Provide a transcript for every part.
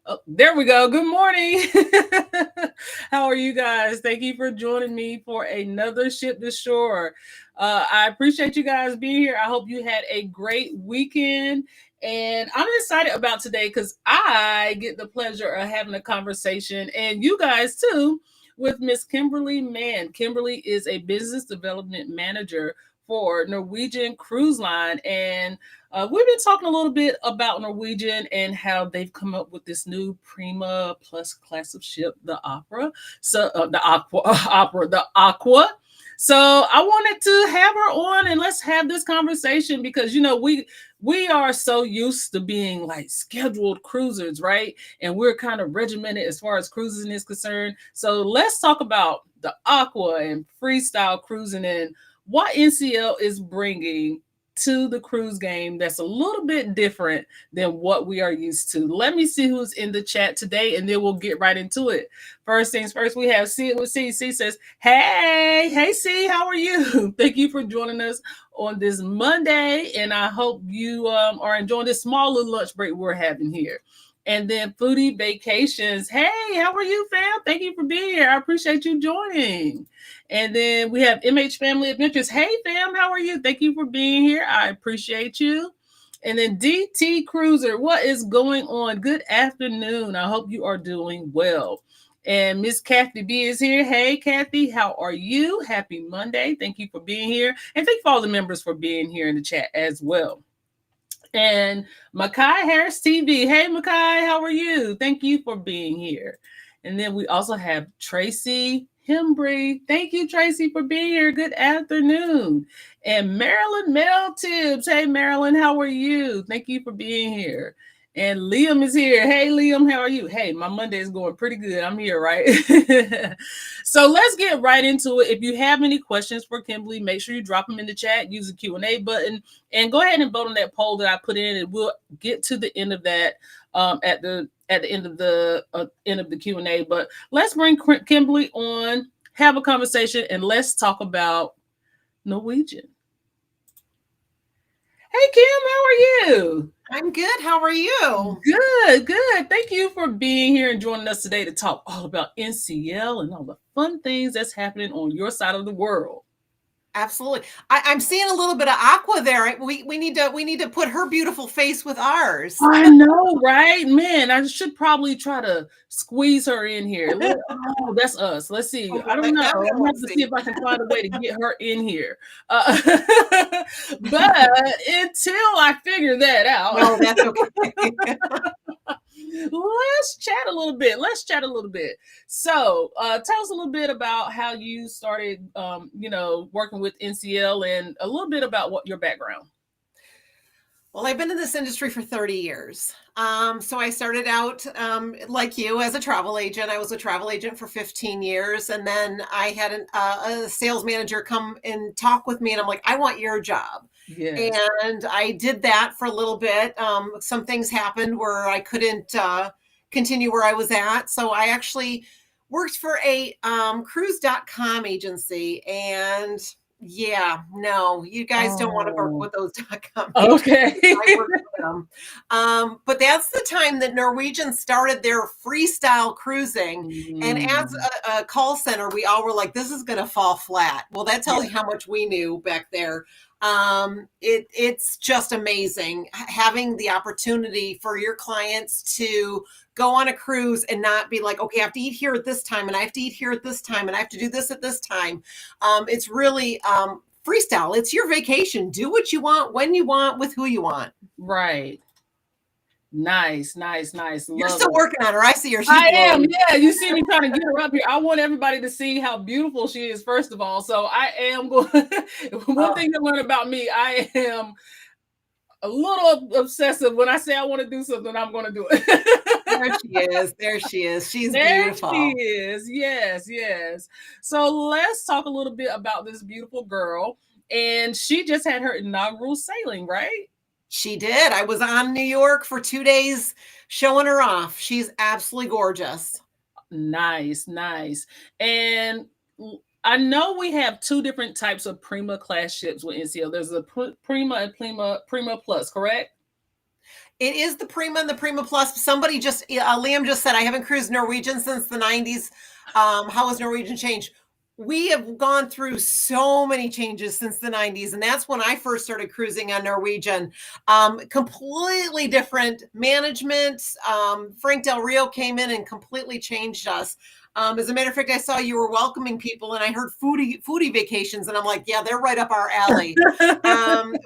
Oh, there we go. Good morning. How are you guys? Thank you for joining me for another Ship to Shore. I appreciate you guys being here. I hope you had a great weekend. And I'm excited about today because I get the pleasure of having a conversation, and you guys too, with Miss Kimberly Mann. Kimberly is a business development manager for Norwegian Cruise Line, and we've been talking a little bit about Norwegian and how they've come up with this new Prima Plus Class of ship, the Opera. The Aqua, Opera, the Aqua. So I wanted to have her on and let's have this conversation because we are so used to being like scheduled cruisers, right? And we're kind of regimented as far as cruising is concerned. So let's talk about the Aqua and freestyle cruising and what NCL is bringing to the cruise game that's a little bit different than what we are used to. Let me see who's in the chat today, and then we'll get right into it. First things first, we have C with C. C says, hey, C, how are you? Thank you for joining us on this Monday, and I hope you are enjoying this small little lunch break we're having here. And then Foodie Vacations. Hey, how are you, fam? Thank you for being here. I appreciate you joining. And then we have MH Family Adventures. Hey, fam, how are you? Thank you for being here. I appreciate you. And then DT Cruiser, what is going on? Good afternoon. I hope you are doing well. And Miss Kathy B is here. Hey, Kathy, how are you? Happy Monday. Thank you for being here. And thank you for all the members for being here in the chat as well. And Makai Harris TV. Hey, Makai, how are you? Thank you for being here. And then we also have Tracy Hembry. Thank you, Tracy, for being here. Good afternoon. And Marilyn Mel Tibbs. Hey, Marilyn, how are you? Thank you for being here. And Liam is here. Hey, Liam, how are you? Hey, my Monday is going pretty good. I'm here, right? So let's get right into it. If you have any questions for Kimberly, make sure you drop them in the chat. Use the Q&A button. And go ahead and vote on that poll that I put in, and we'll get to the end of that at the end of the Q&A. But let's bring Kimberly on, have a conversation, and let's talk about Norwegian. Hey, Kim, how are you? I'm good. How are you? Good. Thank you for being here and joining us today to talk all about NCL and all the fun things that's happening on your side of the world. Absolutely. I'm seeing a little bit of Aqua there. We need to put her beautiful face with ours. I know, right? Man, I should probably try to squeeze her in here. Oh, that's us. Let's see. I don't know. I'm going to have to see if I can find a way to get her in here. But until I figure that out. No, that's okay. Let's chat a little bit. So tell us a little bit about how you started working with NCL and a little bit about what your background. Well, I've been in this industry for 30 years. So I started out like you as a travel agent. I was a travel agent for 15 years. And then I had a sales manager come and talk with me. And I'm like, I want your job. Yes. And I did that for a little bit. Some things happened where I couldn't continue where I was at. So I actually worked for a cruise.com agency. And yeah, no, you guys don't want to work with those .com. Okay. I work with them. But that's the time that Norwegian started their freestyle cruising. And as a call center, we all were like, this is going to fall flat. Well, that tells you how much we knew back there. It's just amazing having the opportunity for your clients to go on a cruise and not be like, okay, I have to eat here at this time and I have to eat here at this time and I have to do this at this time. It's really freestyle. It's your vacation. Do what you want, when you want, with who you want. Right. Nice. You're still working on her. I see her. I am. Yeah, you see me trying to get her up here. I want everybody to see how beautiful she is, first of all. So I am going. One thing to learn about me, I am a little obsessive. When I say I want to do something, I'm going to do it. There she is. She's beautiful. She is. Yes. So let's talk a little bit about this beautiful girl. And she just had her inaugural sailing, right? She did. I was on New York for 2 days showing her off. She's absolutely gorgeous. Nice. And I know we have two different types of Prima class ships with NCL. There's a Prima and Prima Plus, correct? It is the Prima and the Prima Plus. Somebody just, Liam just said, I haven't cruised Norwegian since the 90s. How has Norwegian changed? We have gone through so many changes since the 90s. And that's when I first started cruising on Norwegian. Completely different management. Frank Del Rio came in and completely changed us. As a matter of fact, I saw you were welcoming people and I heard foodie vacations. And I'm like, yeah, they're right up our alley.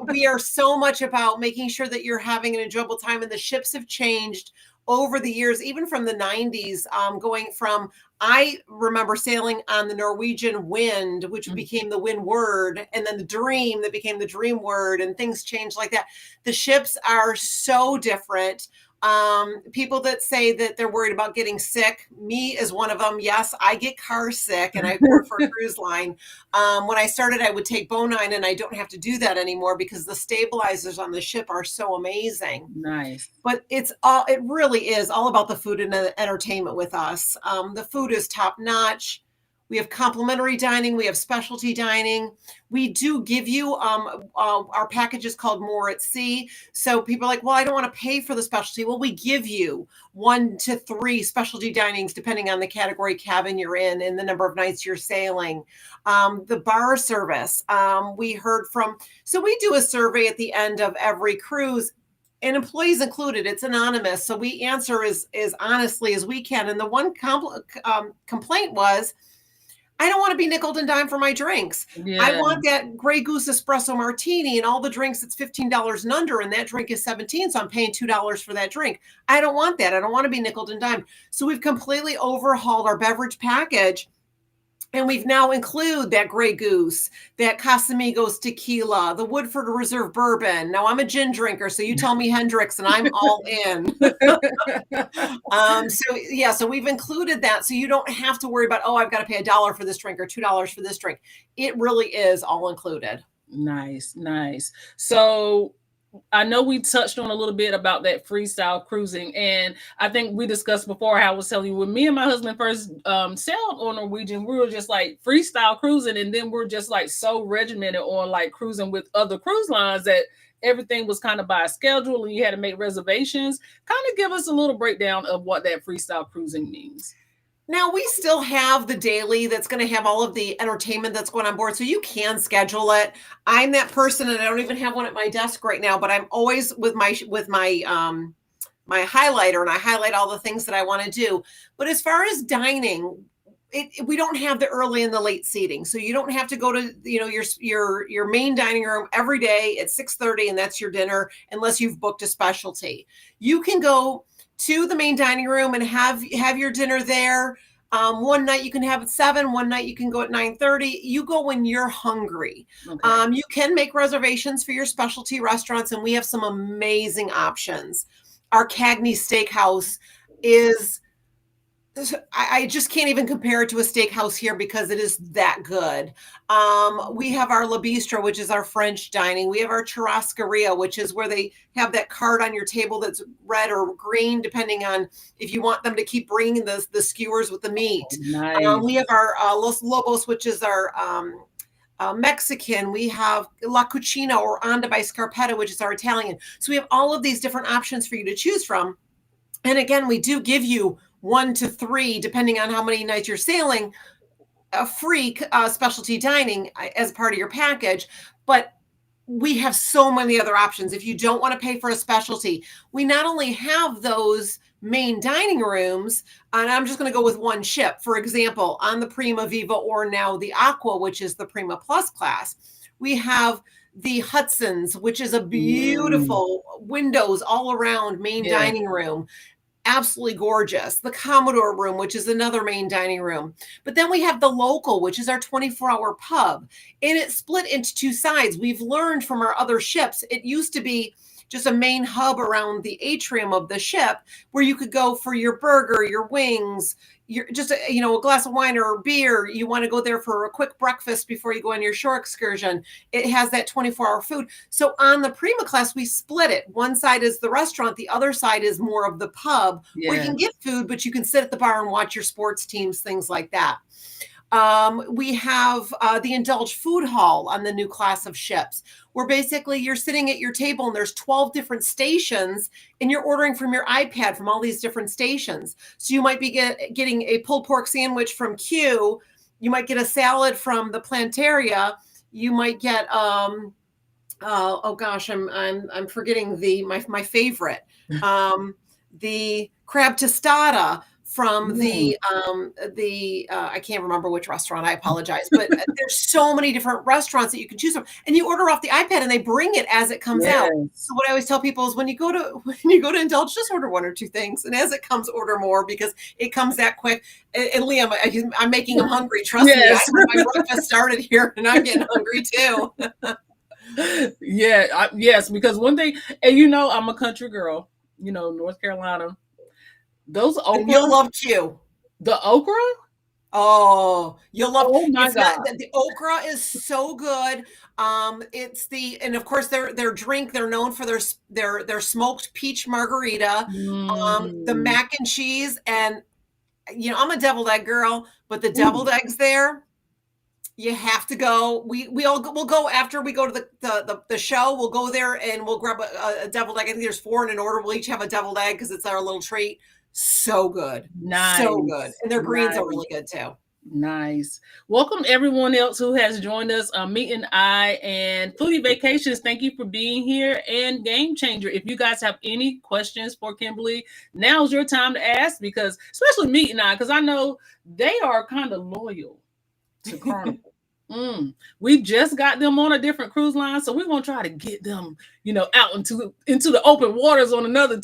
We are so much about making sure that you're having an enjoyable time. And the ships have changed over the years, even from the 90s, going from, I remember sailing on the Norwegian Wind, which became the Windward, and then the Dream that became the Dreamward, and things changed like that. The ships are so different. People that say that they're worried about getting sick, me is one of them. Yes, I get car sick and I work for a cruise line. When I started, I would take Bonine and I don't have to do that anymore because the stabilizers on the ship are so amazing. Nice. But it really is all about the food and the entertainment with us. The food is top notch. We have complimentary dining. We have specialty dining. We do give you, our package is called More at Sea. So people are like, well, I don't want to pay for the specialty. Well, we give you 1 to 3 specialty dinings, depending on the category cabin you're in and the number of nights you're sailing. The bar service, we heard from, so we do a survey at the end of every cruise, and employees included. It's anonymous. So we answer as honestly as we can. And the one complaint was, I don't want to be nickel and dime for my drinks. Yeah. I want that Grey Goose espresso martini and all the drinks, it's $15 and under, and that drink is $17. So I'm paying $2 for that drink. I don't want that. I don't want to be nickel and dime. So we've completely overhauled our beverage package. And we've now include that Grey Goose, that Casamigos tequila, the Woodford Reserve bourbon. Now I'm a gin drinker, so you tell me Hendrix and I'm all in. So we've included that. So you don't have to worry about, oh, I've got to pay $1 for this drink or $2 for this drink. It really is all included. Nice, nice. So I know we touched on a little bit about that freestyle cruising, and I think we discussed before how I was telling you when me and my husband first sailed on Norwegian, we were just like freestyle cruising, and then we're just like so regimented on like cruising with other cruise lines that everything was kind of by a schedule and you had to make reservations. Kind of give us a little breakdown of what that freestyle cruising means. Now, we still have the daily that's going to have all of the entertainment that's going on board, so you can schedule it. I'm that person, and I don't even have one at my desk right now, but I'm always with my my highlighter, and I highlight all the things that I want to do. But as far as dining, we don't have the early and the late seating, so you don't have to go to your main dining room every day at 6:30, and that's your dinner, unless you've booked a specialty. You can go to the main dining room and have your dinner there. One night you can have at 7, one night you can go at 9:30. You go when you're hungry. Okay. You can make reservations for your specialty restaurants, and we have some amazing options. Our Cagney Steakhouse is, I just can't even compare it to a steakhouse here because it is that good. We have our La Bistro, which is our French dining. We have our Churrascaria, which is where they have that card on your table that's red or green, depending on if you want them to keep bringing the skewers with the meat. Nice. We have our Los Lobos, which is our Mexican. We have La Cucina or Onda by Scarpetta, which is our Italian. So we have all of these different options for you to choose from. And again, we do give you 1 to 3, depending on how many nights you're sailing, a free specialty dining as part of your package. But we have so many other options. If you don't want to pay for a specialty, we not only have those main dining rooms, and I'm just going to go with one ship. For example, on the Prima Viva or now the Aqua, which is the Prima Plus class, we have the Hudson's, which is a beautiful windows all around main dining room. Absolutely gorgeous. The Commodore room, which is another main dining room. But then we have the Local, which is our 24-hour pub. And it's split into 2 sides. We've learned from our other ships. It used to be just a main hub around the atrium of the ship where you could go for your burger, your wings, just a glass of wine or beer. You want to go there for a quick breakfast before you go on your shore excursion. It has that 24-hour food. So on the Prima class, we split it. One side is the restaurant. The other side is more of the pub where you can get food, but you can sit at the bar and watch your sports teams, things like that. We have the Indulge Food Hall on the new class of ships, where basically you're sitting at your table and there's 12 different stations and you're ordering from your iPad from all these different stations. So you might be getting a pulled pork sandwich from Q. You might get a salad from the Plantaria. You might get oh gosh, I'm forgetting my favorite, the crab tostada from the I can't remember which restaurant. I apologize, but there's so many different restaurants that you can choose from, and you order off the iPad and they bring it as it comes out. So what I always tell people is when you go to Indulge, just order one or two things, and as it comes, order more because it comes that quick. And Liam, I'm making him hungry. Trust me, my breakfast started here, and I'm getting hungry too. Yes, because one thing, and I'm a country girl, North Carolina. Those okra. And you'll love Q. The okra? Oh, you'll love. Oh my God. The okra is so good. And of course their drink, they're known for their smoked peach margarita, the mac and cheese, and I'm a deviled egg girl, but the deviled eggs there, you have to go. We'll go after we go to the show. We'll go there and we'll grab a deviled egg. I think there's 4 in an order. We'll each have a deviled egg because it's our little treat. So good. Nice. So good. And their greens are really good too. Nice. Welcome everyone else who has joined us on Meet and I and Foodie Vacations. Thank you for being here. And Game Changer, if you guys have any questions for Kimberly, now's your time to ask, because especially Meet and I, because I know they are kind of loyal to Carnival. We just got them on a different cruise line, so we're gonna try to get them, out into the open waters on another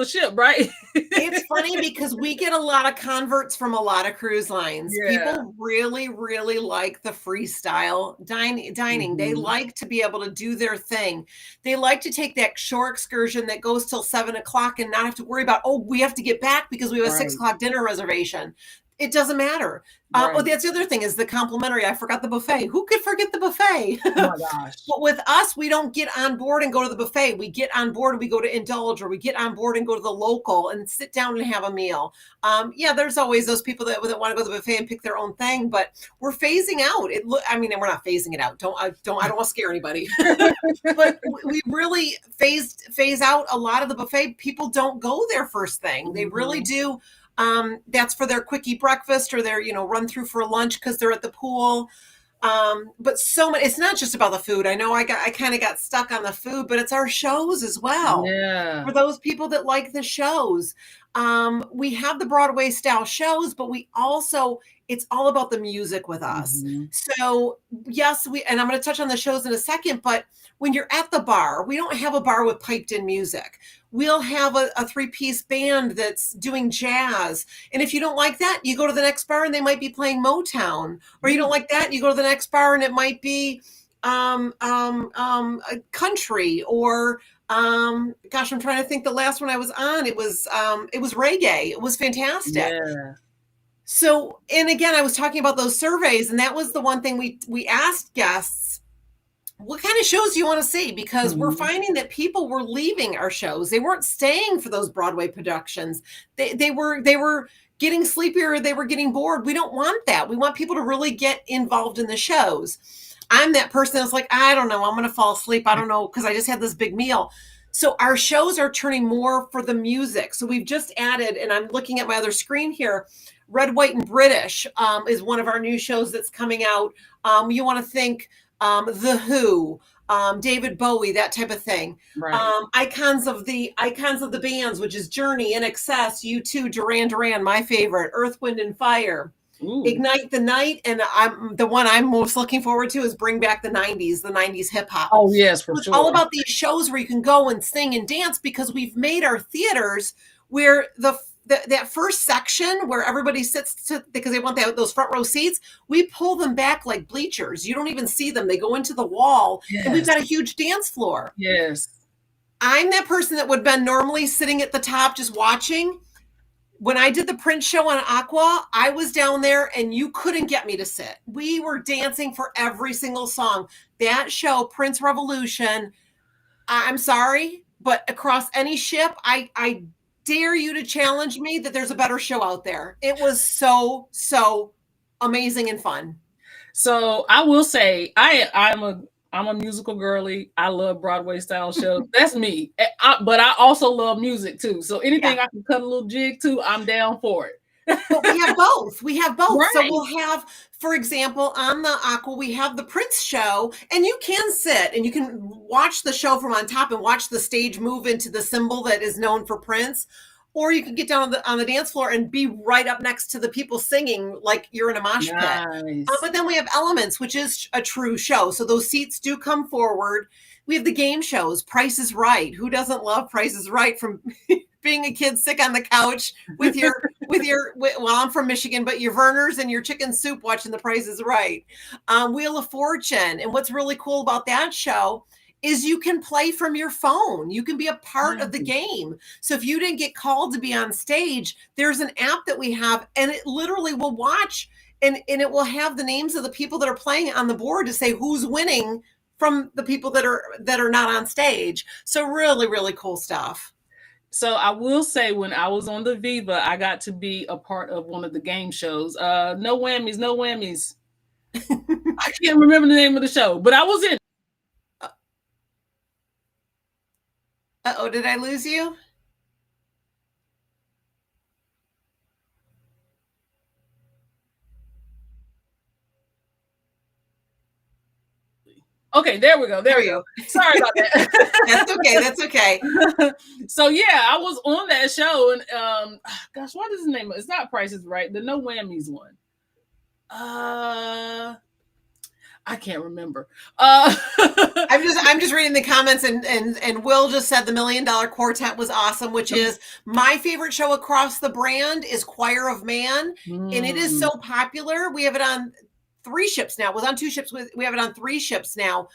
ship, right? It's funny because we get a lot of converts from a lot of cruise lines. Yeah. People really, really like the freestyle dining. Mm-hmm. They like to be able to do their thing. They like to take that shore excursion that goes till 7:00 and not have to worry about, we have to get back because we have a 6:00 dinner reservation. It doesn't matter. Right. That's the other thing is the complimentary. I forgot the buffet. Who could forget the buffet? Oh my gosh. But with us, we don't get on board and go to the buffet. We get on board and we go to Indulge, or we get on board and go to the local and sit down and have a meal. There's always those people that want to go to the buffet and pick their own thing, but we're phasing out. We're not phasing it out. I don't want to scare anybody. But we really phase out a lot of the buffet. People don't go there first thing. They really do. That's for their quickie breakfast or their, run through for lunch because they're at the pool. But so much, it's not just about the food. I know I kind of got stuck on the food, but it's our shows as well. Yeah. For those people that like the shows, we have the Broadway style shows, but it's all about the music with us. Mm-hmm. So yes, and I'm going to touch on the shows in a second, but when you're at the bar, we don't have a bar with piped in music. We'll have a 3-piece band that's doing jazz. And if you don't like that, you go to the next bar and they might be playing Motown. Or you don't like that, you go to the next bar and it might be country, or gosh, I'm trying to think. The last one I was on, it was reggae. It was fantastic. Yeah. So, and again, I was talking about those surveys, and that was the one thing we asked guests, what kind of shows do you want to see? Because we're finding that people were leaving our shows. They weren't staying for those Broadway productions. They were getting sleepier. They were getting bored. We don't want that. We want people to really get involved in the shows. I'm that person that's like, I don't know, I'm going to fall asleep. I don't know, because I just had this big meal. So our shows are turning more for the music. So we've just added, and I'm looking at my other screen here, Red, White, and British is one of our new shows that's coming out. You want to think The Who, David Bowie, that type of thing. Right. Icons of the bands, which is Journey, INXS, U2, Duran Duran, my favorite, Earth, Wind, and Fire. Ooh. Ignite the Night, and the one I'm most looking forward to is Bring Back the 90s hip hop. Oh yes, for sure. It's all about these shows where you can go and sing and dance, because we've made our theaters where that first section where everybody sits because they want those front row seats, we pull them back like bleachers. You don't even see them. They go into the wall. Yes. And we've got a huge dance floor. Yes. I'm that person that would have been normally sitting at the top just watching. When I did the Prince show on Aqua, I was down there and you couldn't get me to sit. We were dancing for every single song. That show, Prince Revolution, I'm sorry, but across any ship, I dare you to challenge me that there's a better show out there. It was so amazing and fun. So I will say I'm a musical girly. I love Broadway style shows. That's me. But I also love music too. So anything I can cut a little jig to, I'm down for it. But we have both. We have both. Right. So we'll have, for example, on the Aqua, we have the Prince show, and you can sit and you can watch the show from on top and watch the stage move into the symbol that is known for Prince. Or you can get down on the dance floor and be right up next to the people singing like you're in a mosh pit. But then we have Elements, which is a true show. So those seats do come forward. We have the game shows, Price is Right. Who doesn't love Price is Right? From being a kid sick on the couch with well, I'm from Michigan, but your Vernors and your chicken soup watching the Price is Right. Wheel of Fortune. And what's really cool about that show is you can play from your phone. You can be a part of the game. So if you didn't get called to be on stage, there's an app that we have, and it literally will watch and it will have the names of the people that are playing on the board to say who's winning from the people that are not on stage. So really, really cool stuff. So I will say, when I was on the Viva, I got to be a part of one of the game shows. No Whammies, No Whammies. I can't remember the name of the show, but I was in. Uh-oh, did I lose you? Okay, there we go. There we go. Sorry about that. That's okay. That's okay. So yeah, I was on that show, and gosh, what is the name? It's not Price is Right. The No Whammies one. I can't remember. I'm just reading the comments, and Will just said the $1 Million Quartet was awesome, which is my favorite show across the brand is Choir of Man, and it is so popular. We have it on 3 ships now. It was on 2 ships. We have it on 3 ships now,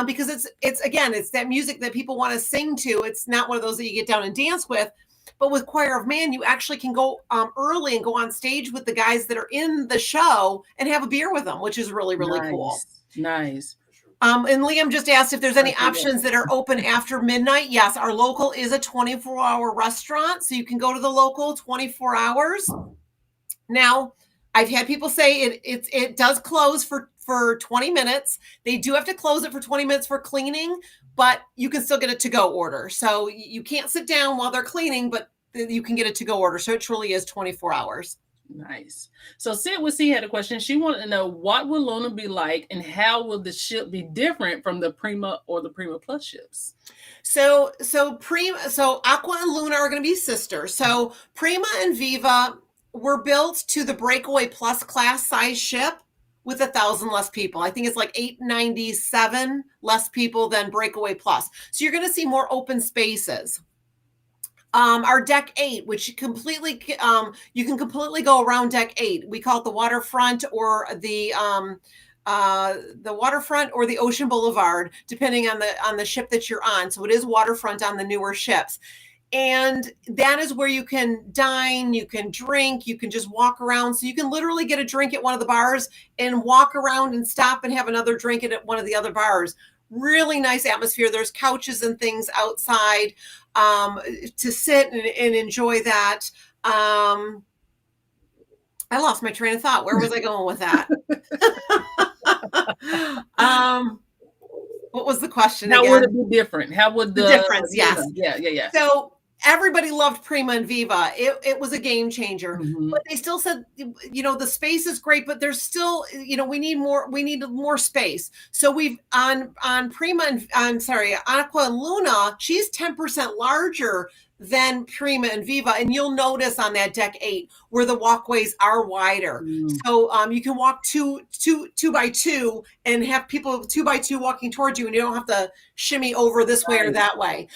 because it's that music that people want to sing to. It's not one of those that you get down and dance with. But with Choir of Man, you actually can go early and go on stage with the guys that are in the show and have a beer with them, which is really, really cool. Nice. And Liam just asked if there's any options that are open after midnight. Yes, our local is a 24-hour restaurant, so you can go to the local 24 hours. Now, I've had people say it does close for 20 minutes. They do have to close it for 20 minutes for cleaning, but you can still get a to-go order. So you can't sit down while they're cleaning, but you can get a to-go order. So it truly is 24 hours. Nice. So Sid with C had a question. She wanted to know, what will Luna be like, and how will the ship be different from the Prima or the Prima Plus ships? So Aqua and Luna are going to be sisters. So Prima and Viva were built to the Breakaway Plus class size ship with 1,000 less people. I think it's like 897 less people than Breakaway Plus. So you're going to see more open spaces. Our deck 8, which you can completely go around deck 8. We call it the waterfront or the waterfront or the ocean boulevard, depending on the ship that you're on. So it is waterfront on the newer ships. And that is where you can dine, you can drink, you can just walk around. So you can literally get a drink at one of the bars and walk around and stop and have another drink at one of the other bars. Really nice atmosphere. There's couches and things outside to sit and enjoy that. I lost my train of thought. Where was I going with that? What was the question How again? would it be different? How would the difference? Yes. Yeah. So everybody loved Prima and Viva. It was a game changer, but they still said, the space is great, but there's still, we need more space. So we've on Prima and Aqua and Luna, she's 10% larger than Prima and Viva. And you'll notice on that deck 8 where the walkways are wider. So you can walk two by two and have people 2 by 2 walking towards you, and you don't have to shimmy over this way or that way.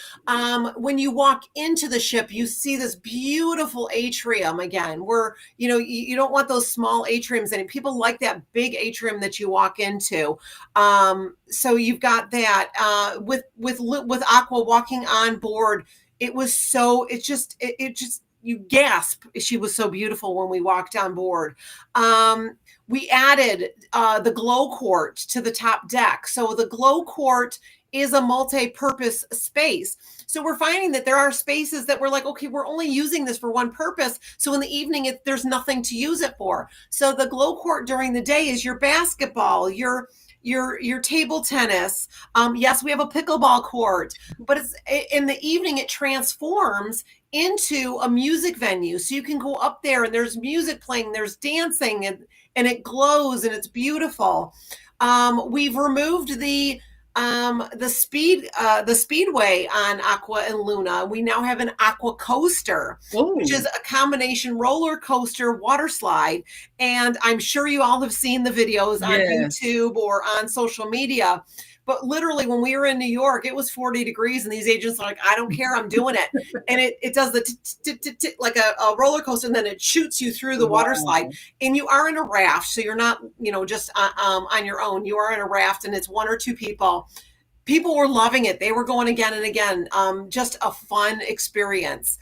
When you walk into the ship, you see this beautiful atrium again, where, you don't want those small atriums, and people like that big atrium that you walk into. So you've got that with Aqua walking on board. It just you gasp. She was so beautiful when we walked on board. We added the glow court to the top deck. So the glow court is a multi-purpose space. So we're finding that there are spaces that we're like, okay, we're only using this for one purpose. So in the evening, there's nothing to use it for. So the glow court during the day is your basketball, your table tennis. Yes, we have a pickleball court, but it's in the evening, it transforms into a music venue. So you can go up there and there's music playing, there's dancing, and it glows and it's beautiful. We've removed the speedway on Aqua and Luna. We now have an Aqua coaster, which is a combination roller coaster water slide. And I'm sure you all have seen the videos on YouTube or on social media. But literally, when we were in New York, it was 40 degrees, and these agents are like, I don't care, I'm doing it. And it does the like a roller coaster, and then it shoots you through the water slide. And you are in a raft, so you're not, just on your own. You are in a raft, and it's one or two people. People were loving it. They were going again and again. Just a fun experience.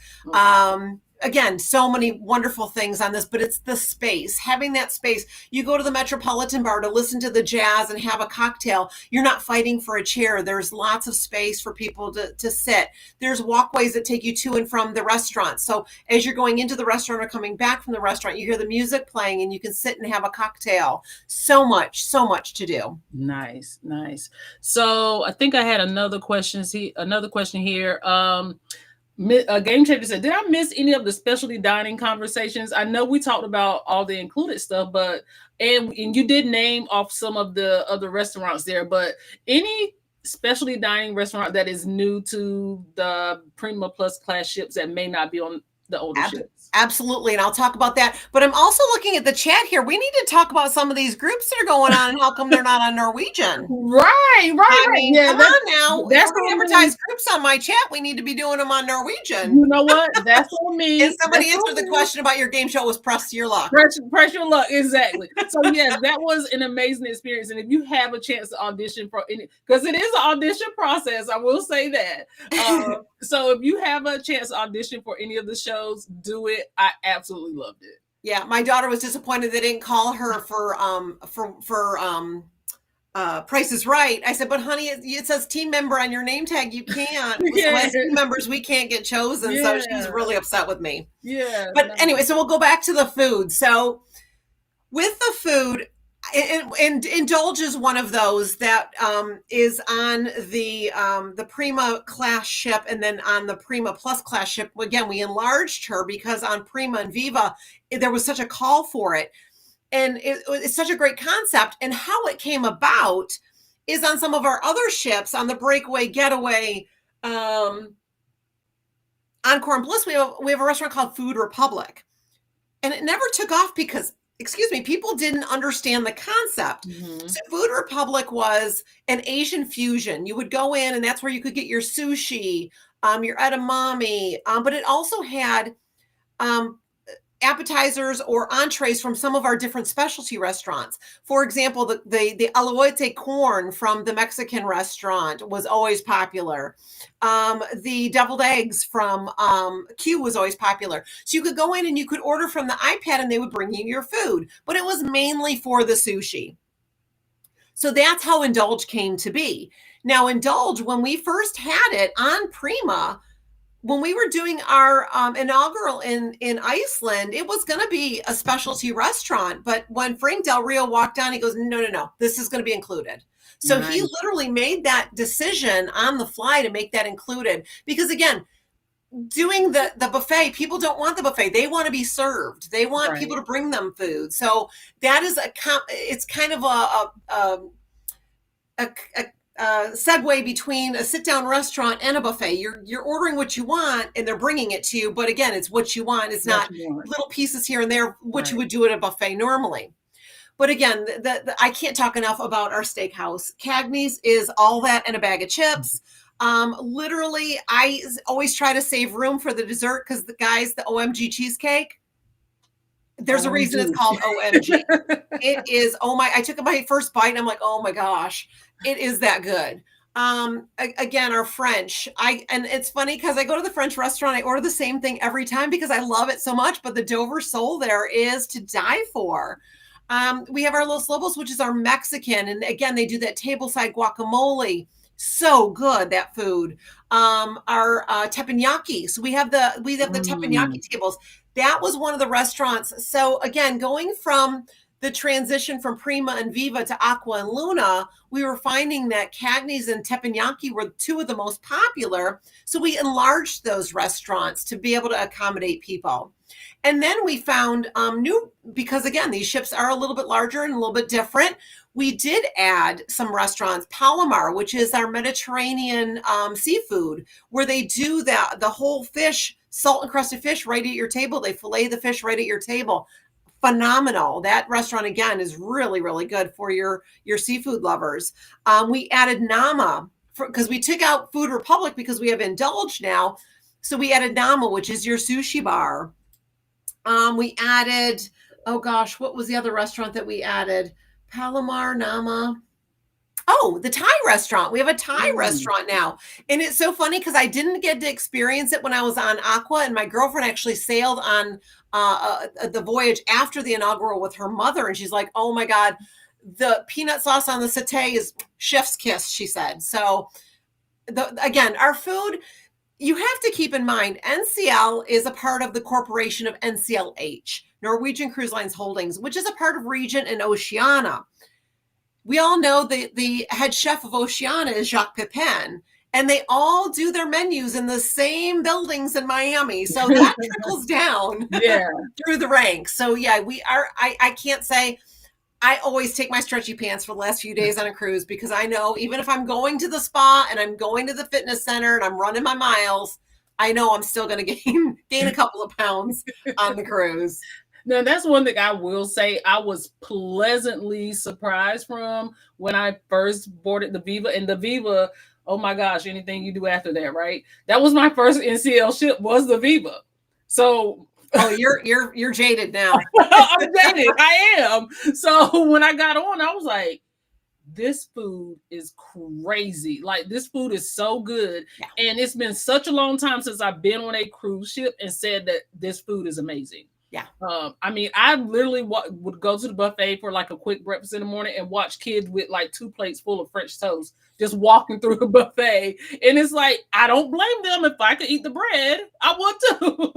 Again, so many wonderful things on this, but it's the space, having that space. You go to the Metropolitan Bar to listen to the jazz and have a cocktail. You're not fighting for a chair. There's lots of space for people to sit. There's walkways that take you to and from the restaurant. So as you're going into the restaurant or coming back from the restaurant, you hear the music playing and you can sit and have a cocktail. So much to do. Nice. So I think I had another question here. Game Changer said, did I miss any of the specialty dining conversations? I know we talked about all the included stuff, but and you did name off some of the other restaurants there, but any specialty dining restaurant that is new to the Prima Plus Class ships that may not be on the older ships? Absolutely. And I'll talk about that. But I'm also looking at the chat here. We need to talk about some of these groups that are going on and how come they're not on Norwegian. Right. I mean, come on now. That's the advertised groups on my chat. We need to be doing them on Norwegian. You know what? That's on me. And somebody answered the question about your game show was press your luck. Press your luck. Exactly. So yes, that was an amazing experience. And if you have a chance to audition for any, because it is an audition process, I will say that. So if you have a chance to audition for any of the shows, do it. I absolutely loved it. Yeah, my daughter was disappointed they didn't call her for Price is Right. I said, but honey, it says team member on your name tag. You can't. As team members, we can't get chosen. So she's really upset with me. Yeah. But anyway, so we'll go back to the food. So with the food, and Indulge is one of those that is on the Prima class ship, and then on the Prima Plus class ship. Again, we enlarged her because on Prima and Viva, there was such a call for it. And it's such a great concept. And how it came about is on some of our other ships, on the Breakaway, Getaway, Encore and Bliss, we have a restaurant called Food Republic. And it never took off because, people didn't understand the concept. Mm-hmm. So Food Republic was an Asian fusion. You would go in and that's where you could get your sushi, your edamame, but it also had appetizers or entrees from some of our different specialty restaurants. For example, the aloete corn from the Mexican restaurant was always popular. The deviled eggs from Q was always popular. So you could go in and you could order from the iPad and they would bring you your food, but it was mainly for the sushi. So that's how Indulge came to be. Now, Indulge, when we first had it on Prima, when we were doing our inaugural in Iceland, it was going to be a specialty restaurant. But when Frank Del Rio walked on, he goes, no, this is going to be included. So nice. He literally made that decision on the fly to make that included. Because again, doing the buffet, people don't want the buffet. They want to be served. They want people to bring them food. So that is it's kind of a segue between a sit-down restaurant and a buffet. You're ordering what you want and they're bringing it to you, but again, it's what you want. It's not little pieces here and there, what you would do at a buffet normally. But again, I can't talk enough about our steakhouse. Cagney's is all that and a bag of chips. Literally, I always try to save room for the dessert because the OMG cheesecake, there's a reason it's called OMG. It is, I took my first bite and I'm like, oh my gosh, it is that good. Again, our French, and it's funny because I go to the French restaurant, I order the same thing every time because I love it so much, but the Dover sole there is to die for. We have our Los Lobos, which is our Mexican. And again, they do that tableside guacamole. So good, that food. Our teppanyaki. So we have the teppanyaki Mm. tables. That was one of the restaurants. So again, going from the transition from Prima and Viva to Aqua and Luna, we were finding that Cagney's and teppanyaki were two of the most popular. So we enlarged those restaurants to be able to accommodate people. And then we found new, because again, these ships are a little bit larger and a little bit different. We did add some restaurants, Palomar, which is our Mediterranean seafood, where they do the whole fish, salt encrusted fish right at your table. They fillet the fish right at your table. Phenomenal. That restaurant again is really, really good for your seafood lovers. We added Nama because we took out Food Republic because we have Indulge now. So we added Nama, which is your sushi bar. We added, oh gosh, what was the other restaurant that we added? Palomar, Nama. Oh, the Thai restaurant. We have a Thai restaurant now. And it's so funny because I didn't get to experience it when I was on Aqua, and my girlfriend actually sailed on the voyage after the inaugural with her mother. And she's like, oh my God, the peanut sauce on the satay is chef's kiss, she said. So, again, our food, you have to keep in mind, NCL is a part of the corporation of NCLH, Norwegian Cruise Lines Holdings, which is a part of Regent and Oceania. We all know the head chef of Oceania is Jacques Pepin, and they all do their menus in the same buildings in Miami. So that trickles down through the ranks. So yeah, we are, I can't say, I always take my stretchy pants for the last few days on a cruise because I know even if I'm going to the spa and I'm going to the fitness center and I'm running my miles, I know I'm still going to gain a couple of pounds on the cruise. Now, that's one thing I will say I was pleasantly surprised from when I first boarded the Viva. And the Viva, oh my gosh, anything you do after that, right? That was my first NCL ship, was the Viva. So oh, you're jaded now. I'm jaded. I am. So when I got on, I was like, this food is crazy. Like, this food is so good. Yeah. And it's been such a long time since I've been on a cruise ship and said that this food is amazing. Yeah. I mean, I literally would go to the buffet for like a quick breakfast in the morning and watch kids with like 2 plates full of French toast just walking through the buffet. And it's like, I don't blame them. If I could eat the bread, I would too.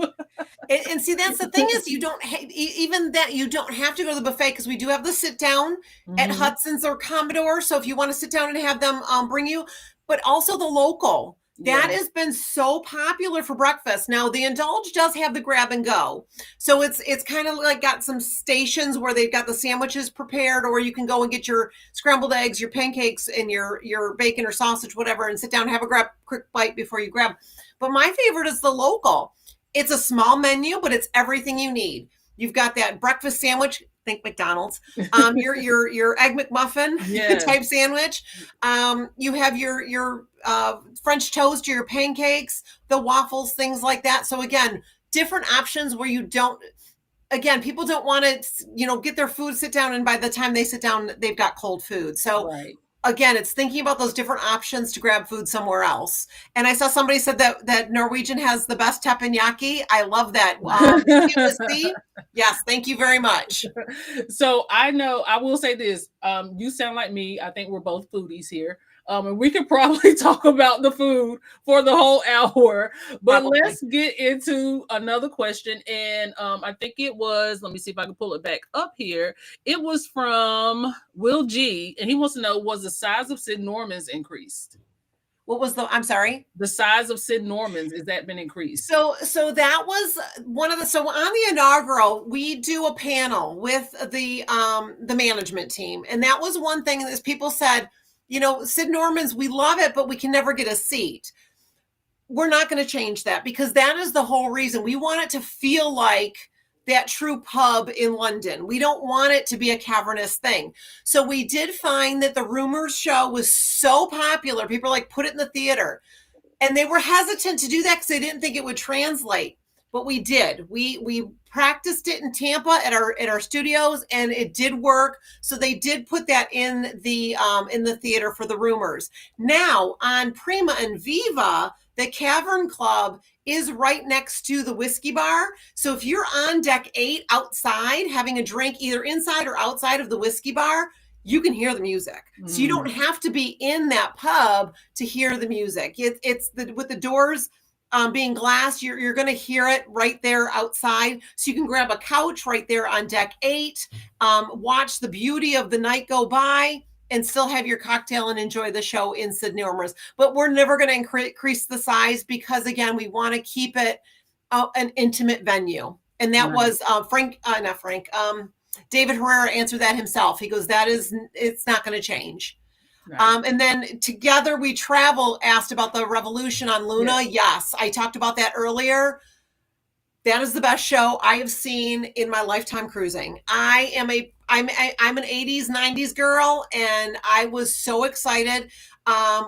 And see, that's the thing is you don't even that you don't have to go to the buffet because we do have the sit down at Hudson's or Commodore. So if you want to sit down and have them bring you, but also the local. That has been so popular for breakfast. Now the Indulge does have the grab and go. So it's kind of like got some stations where they've got the sandwiches prepared, or you can go and get your scrambled eggs, your pancakes, and your bacon or sausage, whatever, and sit down and have a quick bite before you grab. But my favorite is the local. It's a small menu, but it's everything you need. You've got that breakfast sandwich. Think McDonald's. Your egg McMuffin type sandwich. You have your French toast, your pancakes, the waffles, things like that. So again, different options where you don't. Again, people don't want to, get their food, sit down, and by the time they sit down, they've got cold food. So. Right. Again, it's thinking about those different options to grab food somewhere else. And I saw somebody said that Norwegian has the best teppanyaki. I love that. Yes, thank you very much. So I will say this. You sound like me. I think we're both foodies here. And we could probably talk about the food for the whole hour, but probably. Let's get into another question. And I think it was, let me see if I can pull it back up here. It was from Will G, and he wants to know, was the size of Sid Norman's increased? What was I'm sorry? The size of Sid Norman's, has that been increased? So that was one of so on the inaugural, we do a panel with the management team. And that was one thing that people said, Sid Norman's, we love it, but we can never get a seat. We're not going to change that because that is the whole reason. We want it to feel like that true pub in London. We don't want it to be a cavernous thing. So we did find that the Rumors show was so popular. People were like, put it in the theater. And they were hesitant to do that because they didn't think it would translate. But we did. We practiced it in Tampa at our studios, and it did work. So they did put that in the theater for the Rumors. Now on Prima and Viva, the Cavern Club is right next to the whiskey bar. So if you're on deck 8 outside having a drink, either inside or outside of the whiskey bar, you can hear the music. So you don't have to be in that pub to hear the music. It's with the doors being glass, you're going to hear it right there outside. So you can grab a couch right there on deck 8, watch the beauty of the night go by, and still have your cocktail and enjoy the show in Sid Norman's. But we're never going to increase the size because, again, we want to keep it an intimate venue. And that was David Herrera answered that himself. He goes, it's not going to change. Right. And then Together We Travel asked about the Revolution on Luna. Yes, I talked about that earlier. That is the best show I have seen in my lifetime cruising. I'm an 80s, 90s girl, and I was so excited.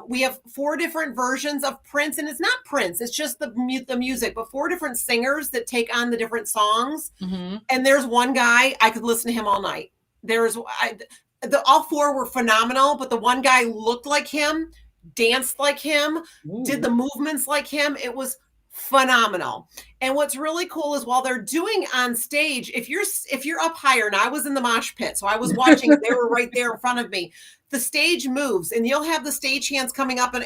We have 4 different versions of Prince, and it's not Prince, it's just the music, but 4 different singers that take on the different songs. Mm-hmm. And there's one guy, I could listen to him all night. All 4 were phenomenal, but the one guy looked like him, danced like him, did the movements like him. It was phenomenal. And what's really cool is while they're doing on stage, if you're up higher, and I was in the mosh pit, so I was watching, they were right there in front of me. The stage moves, and you'll have the stage hands coming up and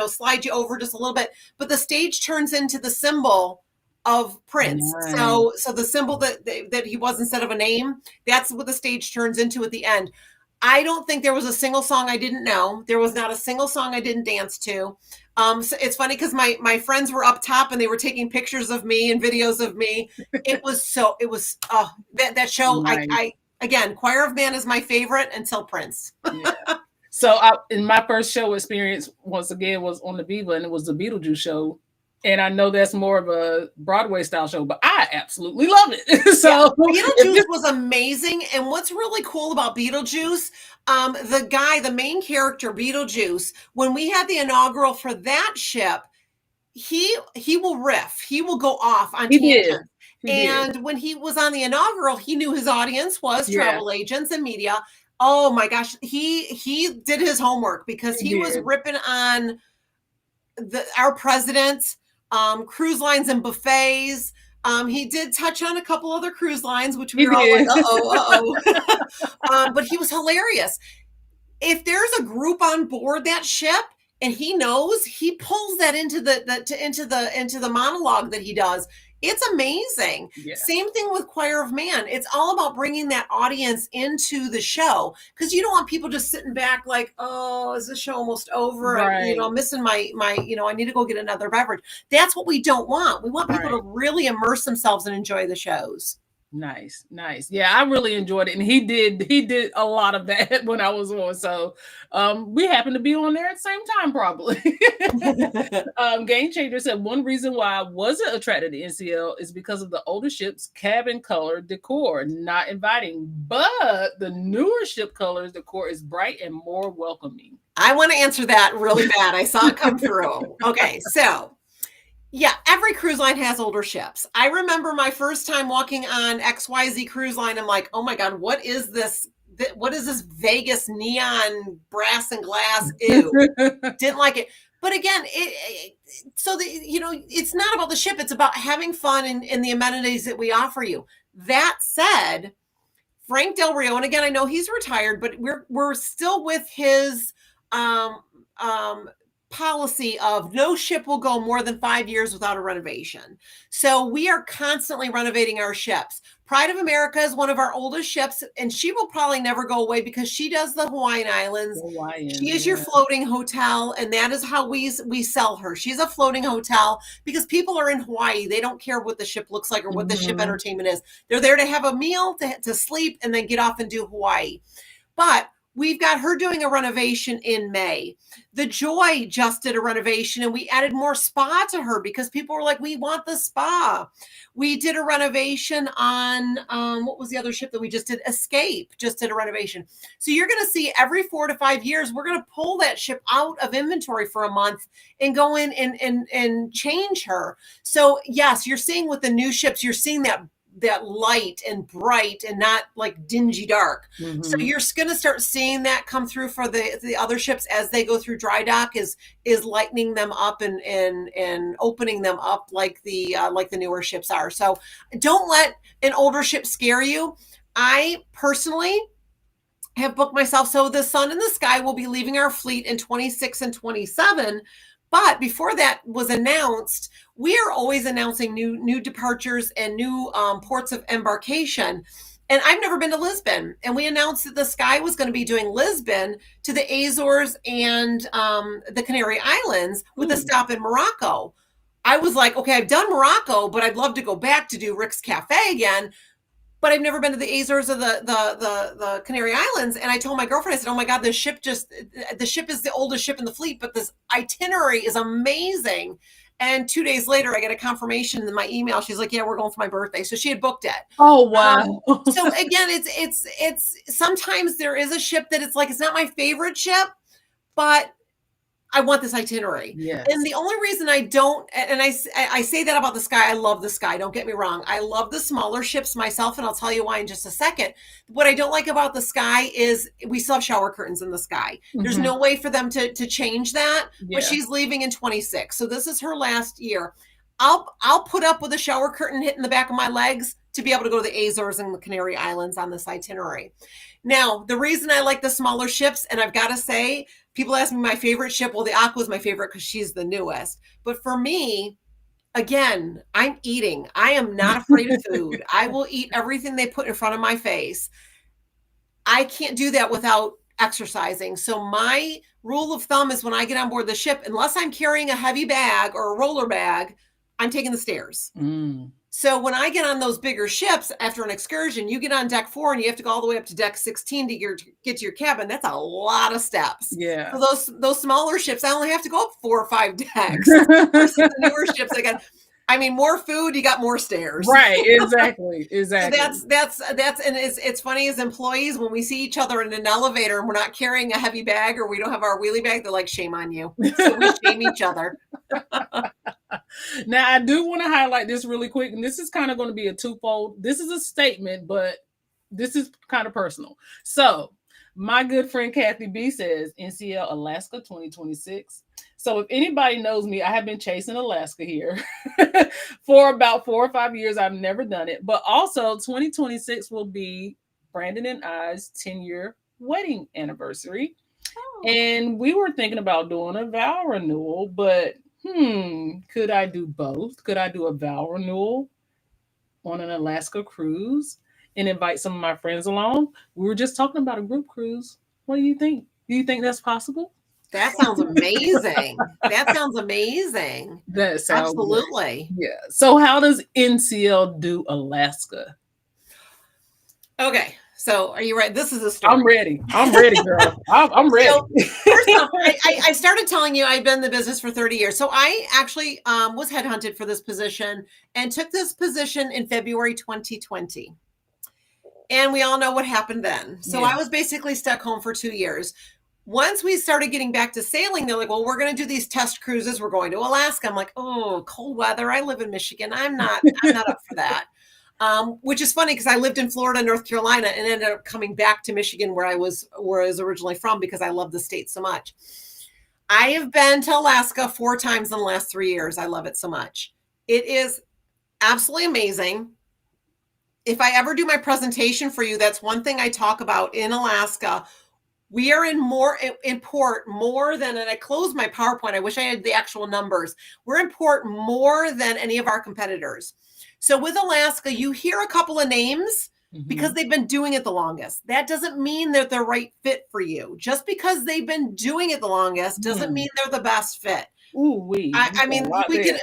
slide you over just a little bit, but the stage turns into the symbol of Prince. Nice. So the symbol that he was instead of a name, that's what the stage turns into at the end. I don't think there was a single song I didn't know. There was not a single song I didn't dance to. So it's funny because my friends were up top and they were taking pictures of me and videos of me. That show. Nice. I again, Choir of Man is my favorite until Prince. Yeah. So in my first show experience, once again, was on the Viva, and it was the Beetlejuice show. And I know that's more of a Broadway style show, but I absolutely love it. So Beetlejuice was amazing. And what's really cool about Beetlejuice, the main character, Beetlejuice, when we had the inaugural for that ship, he will riff. He will go off on tangents. And when he was on the inaugural, he knew his audience was travel agents and media. Oh my gosh, he did his homework because he was ripping on our president. Cruise lines and buffets. He did touch on a couple other cruise lines, which we were all like, uh-oh. But he was hilarious. If there's a group on board that ship and he knows, he pulls that into the monologue that he does. It's amazing. Yeah. Same thing with Choir of Man. It's all about bringing that audience into the show because you don't want people just sitting back like, oh, is the show almost over? Right. I'm missing my, I need to go get another beverage. That's what we don't want. We want people to really immerse themselves and enjoy the shows. Nice. Yeah, I really enjoyed it. And he did a lot of that when I was on. So we happened to be on there at the same time, probably. Game Changer said one reason why I wasn't attracted to NCL is because of the older ship's cabin color decor, not inviting. But the newer ship colors decor is bright and more welcoming. I want to answer that really bad. I saw it come through. Okay, so yeah, every cruise line has older ships. I remember my first time walking on XYZ cruise line. I'm like, oh my God, what is this? What is this Vegas neon brass and glass? Ew. Didn't like it. But again, it's not about the ship. It's about having fun and the amenities that we offer you. That said, Frank Del Rio, and again, I know he's retired, but we're still with his policy of no ship will go more than 5 years without a renovation. So we are constantly renovating our ships. Pride of America is one of our oldest ships, and she will probably never go away because she does the Hawaiian Islands. She is your floating hotel, and that is how we sell her. She's a floating hotel because people are in Hawaii. They don't care what the ship looks like or what the ship entertainment is. They're there to have a meal, to sleep, and then get off and do Hawaii. But we've got her doing a renovation in May. The Joy just did a renovation, and we added more spa to her because people were like, we want the spa. We did a renovation on, what was the other ship that we just did? Escape just did a renovation. So you're going to see every 4 to 5 years, we're going to pull that ship out of inventory for a month and go in and change her. So yes, you're seeing with the new ships, you're seeing that light and bright and not like dingy dark. Mm-hmm. So you're going to start seeing that come through for the other ships as they go through dry dock is lightening them up and opening them up like the newer ships are. So don't let an older ship scare you. I personally have booked myself. So the Sun and the Sky will be leaving our fleet in 26 and 27. But before that was announced, we are always announcing new departures and new ports of embarkation. And I've never been to Lisbon. And we announced that the Sky was going to be doing Lisbon to the Azores and the Canary Islands with a stop in Morocco. I was like, okay, I've done Morocco, but I'd love to go back to do Rick's Cafe again. But I've never been to the Azores or the Canary Islands. And I told my girlfriend, I said, oh my God, the ship is the oldest ship in the fleet, but this itinerary is amazing. And 2 days later, I get a confirmation in my email. She's like, yeah, we're going for my birthday. So she had booked it. Oh, wow. So again, it's sometimes there is a ship that it's like, it's not my favorite ship, but I want this itinerary. Yes. And the only reason I don't, and I say that about the Sky, I love the Sky. Don't get me wrong. I love the smaller ships myself, and I'll tell you why in just a second. What I don't like about the Sky is we still have shower curtains in the Sky. There's no way for them to change that, but she's leaving in 26. So this is her last year. I'll put up with a shower curtain hitting the back of my legs to be able to go to the Azores and the Canary Islands on this itinerary. Now, the reason I like the smaller ships, and I've got to say, people ask me my favorite ship. Well, the Aqua is my favorite because she's the newest. But for me, again, I'm eating. I am not afraid of food. I will eat everything they put in front of my face. I can't do that without exercising. So my rule of thumb is when I get on board the ship, unless I'm carrying a heavy bag or a roller bag, I'm taking the stairs. So when I get on those bigger ships after an excursion, you get on deck 4 and you have to go all the way up to deck 16 to get to your cabin. That's a lot of steps. Yeah. For those smaller ships, I only have to go up 4 or 5 decks. Versus the newer ships, more food, you got more stairs. Right, exactly. So that's and it's funny as employees when we see each other in an elevator and we're not carrying a heavy bag or we don't have our wheelie bag, they're like, shame on you. So we shame each other. Now, I do want to highlight this really quick, and this is kind of going to be a twofold. This is a statement, but this is kind of personal. So, my good friend Kathy B says NCL Alaska 2026. So, if anybody knows me, I have been chasing Alaska here for about 4 or 5 years. I've never done it, but also 2026 will be Brandon and I's 10-year wedding anniversary. And we were thinking about doing a vow renewal, but could I do both? Could I do a vow renewal on an Alaska cruise and invite some of my friends along? We were just talking about a group cruise. What do you think? Do you think that's possible? That sounds amazing. That sounds amazing. That sounds absolutely. Great. Yeah. So how does NCL do Alaska? Okay. So are you ready? This is a story. I'm ready. I'm ready, girl. I'm ready. So, first off, I started telling you I've been in the business for 30 years. So I actually was headhunted for this position and took this position in February 2020. And we all know what happened then. So I was basically stuck home for 2 years. Once we started getting back to sailing, they're like, well, we're going to do these test cruises. We're going to Alaska. I'm like, oh, cold weather. I live in Michigan. I'm not up for that. Which is funny because I lived in Florida, North Carolina, and ended up coming back to Michigan where I was originally from because I love the state so much. I have been to Alaska 4 times in the last 3 years. I love it so much. It is absolutely amazing. If I ever do my presentation for you, that's one thing I talk about in Alaska. We are in port more than, and I closed my PowerPoint. I wish I had the actual numbers. We're in port more than any of our competitors. So with Alaska, you hear a couple of names because they've been doing it the longest. That doesn't mean they're the right fit for you. Just because they've been doing it the longest doesn't mean they're the best fit. I mean,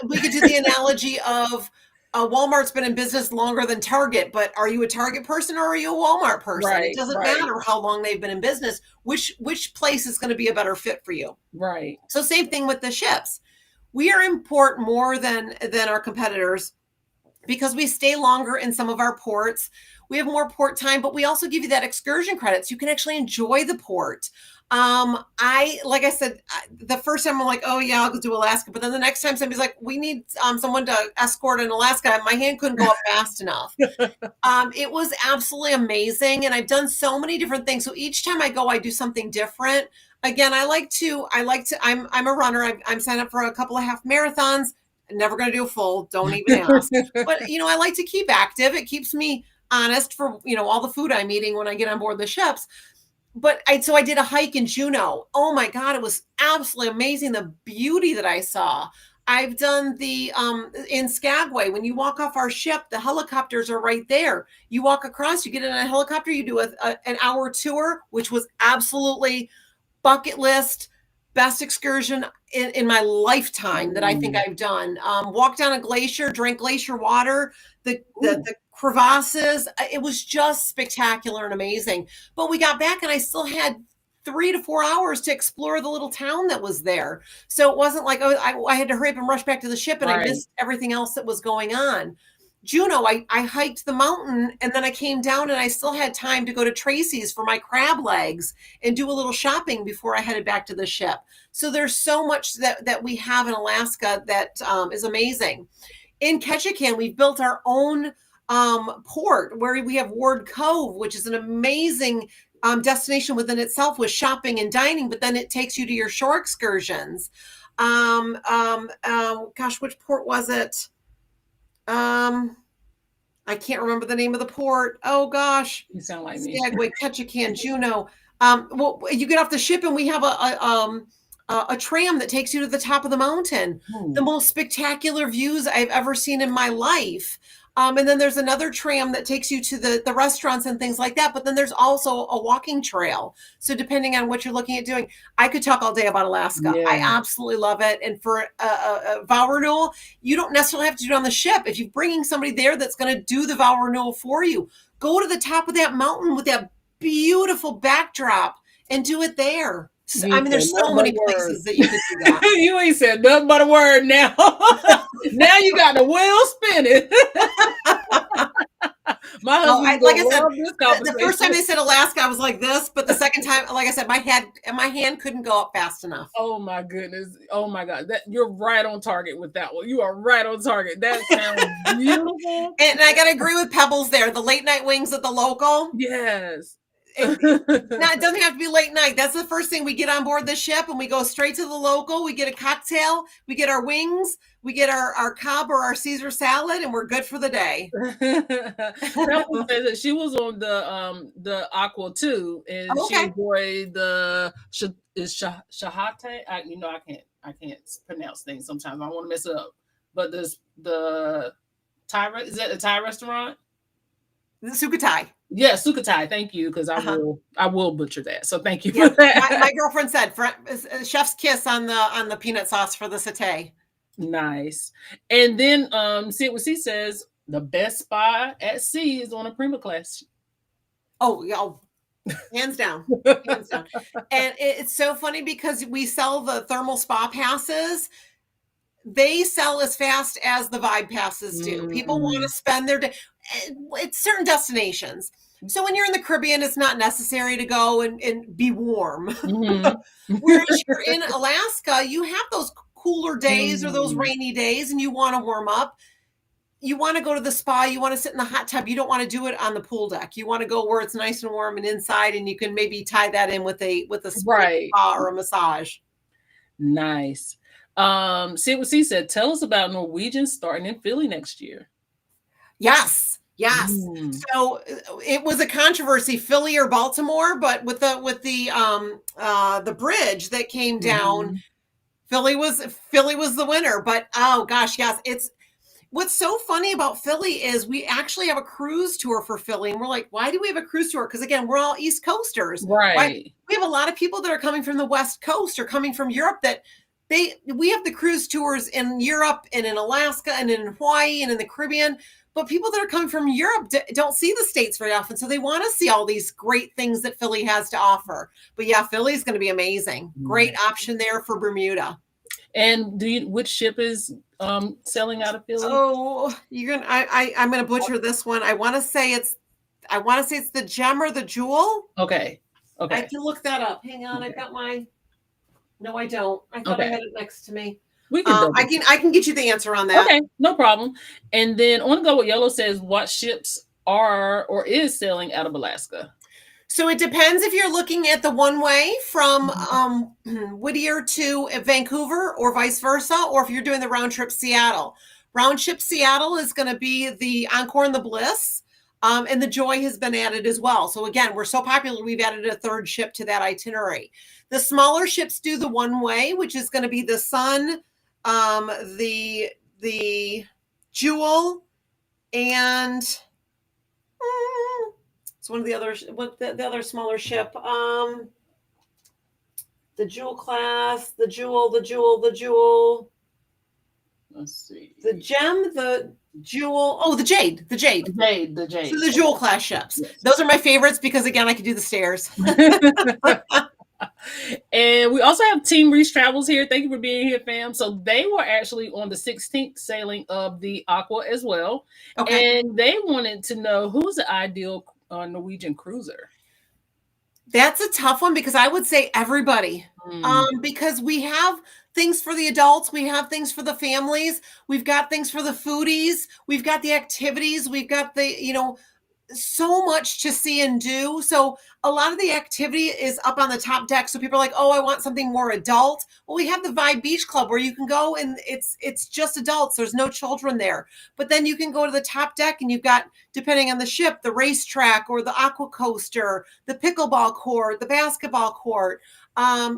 we could do the analogy of Walmart's been in business longer than Target, but are you a Target person or are you a Walmart person? Right, it doesn't matter how long they've been in business. Which place is going to be a better fit for you? Right. So same thing with the ships. We are in port more than our competitors because we stay longer in some of our ports. We have more port time, but we also give you that excursion credits. You can actually enjoy the port. Like I said, the first time I'm like, oh yeah, I'll go do Alaska. But then the next time somebody's like, we need someone to escort in Alaska. My hand couldn't go up fast enough. It was absolutely amazing. And I've done so many different things. So each time I go, I do something different. Again, I'm a runner. I'm signed up for a couple of half marathons. I'm never going to do a full, don't even ask. But, I like to keep active. It keeps me honest for, all the food I'm eating when I get on board the ships. so I did a hike in Juneau. Oh my God, it was absolutely amazing. The beauty that I saw. I've done the in Skagway. When you walk off our ship, the helicopters are right there. You walk across, you get in a helicopter, you do an hour tour, which was absolutely bucket list, best excursion in my lifetime that I think I've done. Walk down a glacier, drink glacier water, the crevasses. It was just spectacular and amazing. But we got back and I still had 3 to 4 hours to explore the little town that was there. So it wasn't like I had to hurry up and rush back to the ship and I missed everything else that was going on. Juneau, I hiked the mountain and then I came down and I still had time to go to Tracy's for my crab legs and do a little shopping before I headed back to the ship. So there's so much that we have in Alaska that is amazing. In Ketchikan, we've built our own port where we have Ward Cove, which is an amazing destination within itself with shopping and dining, but then it takes you to your shore excursions. Gosh, which port was it? I can't remember the name of the port. Oh gosh, you sound like me. Skagway, Ketchikan, Juneau. Well, you get off the ship and we have a tram that takes you to the top of the mountain. The most spectacular views I've ever seen in my life. And then there's another tram that takes you to the restaurants and things like that. But then there's also a walking trail. So depending on what you're looking at doing, I could talk all day about Alaska. Yeah. I absolutely love it. And for a vow renewal, you don't necessarily have to do it on the ship. If you're bringing somebody there that's going to do the vow renewal for you, go to the top of that mountain with that beautiful backdrop and do it there. So, I mean, there's so many places that you could do that. You ain't said nothing but a word now. Now you got the wheel spinning. My husband, like I said, the first time they said Alaska, I was like this, but the second time, like I said, my hand couldn't go up fast enough. Oh my goodness! Oh my God! You're right on target with that one. You are right on target. That sounds beautiful. And I got to agree with Pebbles there. The late night wings at the local. Yes. Now, it doesn't have to be late night. That's the first thing. We get on board the ship and we go straight to the local. We get a cocktail. We get our wings. We get our Cobb or our Caesar salad, and we're good for the day. She was on the Aqua too, and she enjoyed the shahate. I can't pronounce things sometimes. I want to mess it up. But the Thai, is that a Thai restaurant? The Sukhothai. Yeah, Sukhothai. Thank you, because I will butcher that. So thank you for that. My girlfriend said chef's kiss on the peanut sauce for the satay. Nice. And then see what she says. The best spa at sea is on a Prima Class. Oh, yeah. Hands down. Hands down. And it's so funny because we sell the thermal spa passes. They sell as fast as the Vibe passes do. People want to spend their day. It's certain destinations. So when you're in the Caribbean, it's not necessary to go and be warm. Whereas you're in Alaska, you have those cooler days or those rainy days and you want to warm up. You want to go to the spa. You want to sit in the hot tub. You don't want to do it on the pool deck. You want to go where it's nice and warm and inside, and you can maybe tie that in with a spa or a massage. Nice. See what she said. Tell us about Norwegian starting in Philly next year. Yes. So it was a controversy, Philly or Baltimore, but with the bridge that came down, Philly was the winner. But oh gosh, yes, what's so funny about Philly is we actually have a cruise tour for Philly, and we're like, why do we have a cruise tour? Because again, we're all East Coasters, right? We have a lot of people that are coming from the West Coast or coming from Europe that. We have the cruise tours in Europe and in Alaska and in Hawaii and in the Caribbean, but people that are coming from Europe don't see the States very often. So they want to see all these great things that Philly has to offer. But yeah, Philly's going to be amazing. Great option there for Bermuda. And which ship is selling out of Philly? Oh, I'm going to butcher this one. I want to say it's the Gem or the Jewel. Okay. I can look that up. Hang on. I've got my. No, I don't. I thought I had it next to me. We can. I can get you the answer on that. Okay, no problem. And then on Go with Yellow says, what ships are or is selling out of Alaska? So it depends if you're looking at the one way from Whittier to Vancouver or vice versa, or if you're doing the round trip Seattle. Round trip Seattle is going to be the Encore and the Bliss. And the Joy has been added as well. So again, we're so popular, we've added a third ship to that itinerary. The smaller ships do the one way, which is going to be the Sun, the Jewel, and it's one of the other, what the other smaller ship, the Jewel class, the Jewel. Let's see. The Gem, the Jewel. Oh, the Jade. The Jade. So the Jewel class ships. Yes. Those are my favorites because, again, I can do the stairs. And we also have Team Reese Travels here. Thank you for being here, fam. So they were actually on the 16th sailing of the Aqua as well. Okay. And they wanted to know who's the ideal Norwegian cruiser. That's a tough one because I would say everybody. Because we have things for the adults, we have things for the families, we've got things for the foodies, we've got the activities, we've got the, so much to see and do. So a lot of the activity is up on the top deck. So people are like, oh, I want something more adult. Well, we have the Vibe Beach Club where you can go and it's just adults. There's no children there. But then you can go to the top deck and you've got, depending on the ship, the racetrack or the aqua coaster, the pickleball court, the basketball court.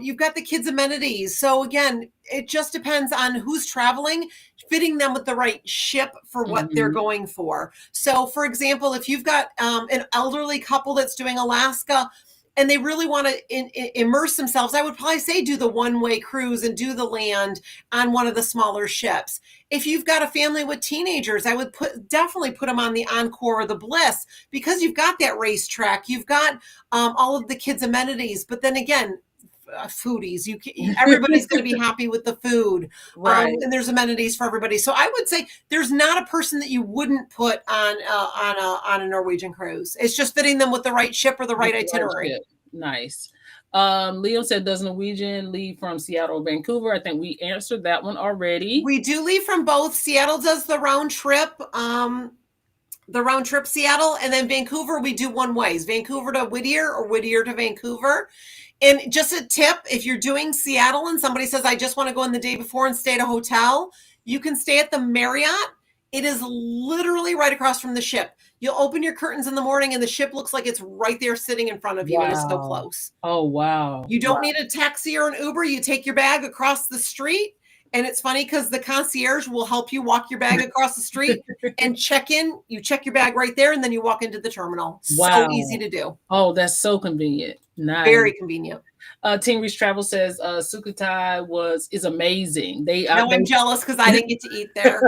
You've got the kids' amenities. So again, it just depends on who's traveling, fitting them with the right ship for what they're going for. So for example, if you've got an elderly couple that's doing Alaska and they really want to immerse themselves, I would probably say do the one-way cruise and do the land on one of the smaller ships. If you've got a family with teenagers, I would definitely put them on the Encore or the Bliss because you've got that racetrack, you've got all of the kids' amenities. But then again, foodies, everybody's going to be happy with the food, right? And there's amenities for everybody. So I would say there's not a person that you wouldn't put on a Norwegian cruise. It's just fitting them with the right ship or the right itinerary. Right. Nice. Leo said, does Norwegian leave from Seattle or Vancouver? I think we answered that one already. We do leave from both. Seattle does the round trip. Seattle, and then Vancouver, we do one ways, Vancouver to Whittier or Whittier to Vancouver. And just a tip, if you're doing Seattle and somebody says, I just want to go in the day before and stay at a hotel, you can stay at the Marriott. It is literally right across from the ship. You'll open your curtains in the morning and the ship looks like it's right there sitting in front of you. Wow. And it's so close. Oh, wow. You don't need a taxi or an Uber. You take your bag across the street. And it's funny because the concierge will help you walk your bag across the street and check in. You check your bag right there and then you walk into the terminal. Wow. So easy to do. Oh, that's so convenient. Nice. Very convenient. Team Reach Travel says Sukhothai is amazing. I'm jealous because I didn't get to eat there.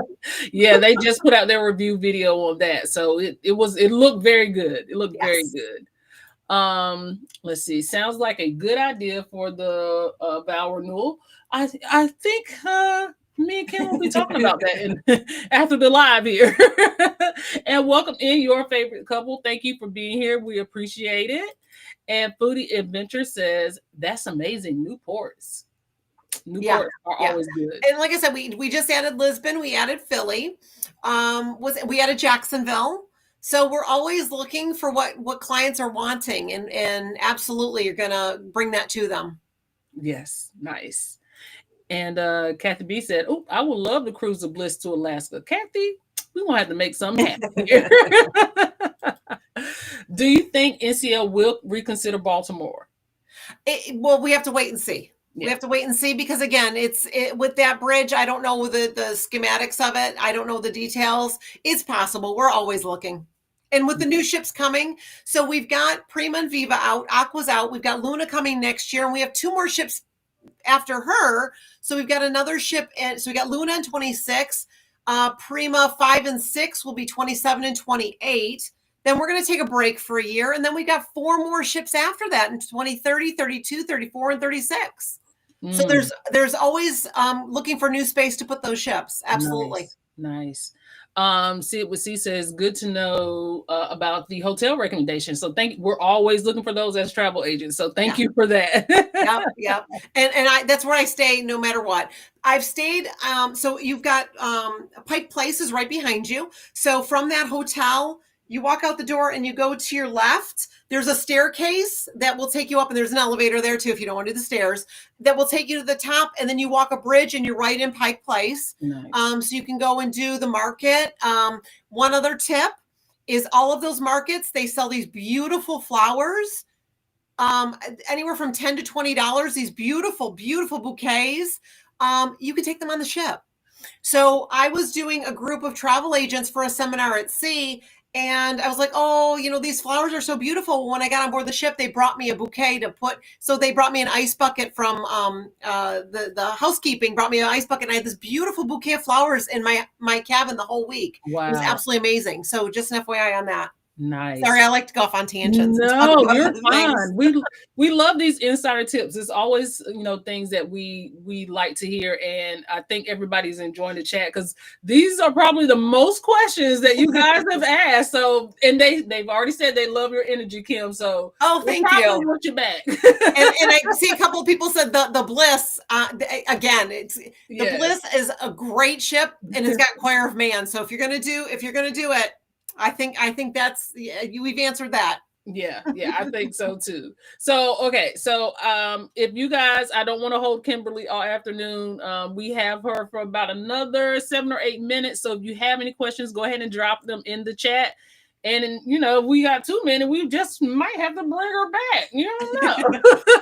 Yeah, they just put out their review video on that. So it looked very good. It looked very good. Let's see. Sounds like a good idea for the vow renewal. I think me and Kim will be talking about that after the live here. And welcome in your favorite couple. Thank you for being here. We appreciate it. And Foodie Adventure says, that's amazing. New ports. New ports are always good. And like I said, we just added Lisbon. We added Philly. We added Jacksonville. So we're always looking for what clients are wanting. And absolutely, you're going to bring that to them. Yes. Nice. And Kathy B said, oh, I would love to cruise the Bliss to Alaska. Kathy, we won't have to make something happen here. Do you think NCL will reconsider Baltimore? Well, we have to wait and see. Yeah. We have to wait and see because, again, with that bridge, I don't know the schematics of it. I don't know the details. It's possible. We're always looking. And with the new ships coming, so we've got Prima and Viva out, Aqua's out. We've got Luna coming next year, and we have 2 more ships after her. So we've got another ship. And so we got Luna in 26. Prima 5 and 6 will be 27 and 28. Then we're going to take a break for a year. And then we got 4 more ships after that in 2030, 32, 34, and 36. So there's always looking for new space to put those ships. Absolutely. Nice. See what C says, good to know about the hotel recommendations. So we're always looking for those as travel agents. So thank you for that. Yep. And that's where I stay no matter what. I've stayed. So you've got Pike Place is right behind you. So from that hotel, you walk out the door and you go to your left. There's a staircase that will take you up, and there's an elevator there too if you don't want to do the stairs, that will take you to the top, and then you walk a bridge and you're right in Pike Place. Nice. So you can go and do the market. One other tip, is all of those markets, they sell these beautiful flowers, anywhere from $10 to $20, these beautiful, beautiful bouquets. You can take them on the ship. So I was doing a group of travel agents for a seminar at sea, and I was like, oh, these flowers are so beautiful. When I got on board the ship, they brought me a bouquet to put. So they brought me an ice bucket from the housekeeping, brought me an ice bucket, and I had this beautiful bouquet of flowers in my cabin the whole week. Wow. It was absolutely amazing. So just an FYI on that. Nice. Sorry, I like to go off on tangents. No, you're fine. We love these insider tips. It's always, things that we like to hear, and I think everybody's enjoying the chat because these are probably the most questions that you guys have asked. So, and they've already said they love your energy, Kim. So, thank you. Want you back. and I see a couple of people said the Bliss. Again, the Bliss is a great ship, and it's got Choir of Man. So if you're gonna do it, I think that's we've answered that. Yeah, I think so too. So, okay. So, if you guys, I don't want to hold Kimberly all afternoon. We have her for about another 7 or 8 minutes. So if you have any questions, go ahead and drop them in the chat. And, we got 2 minutes. We just might have to bring her back. You don't know.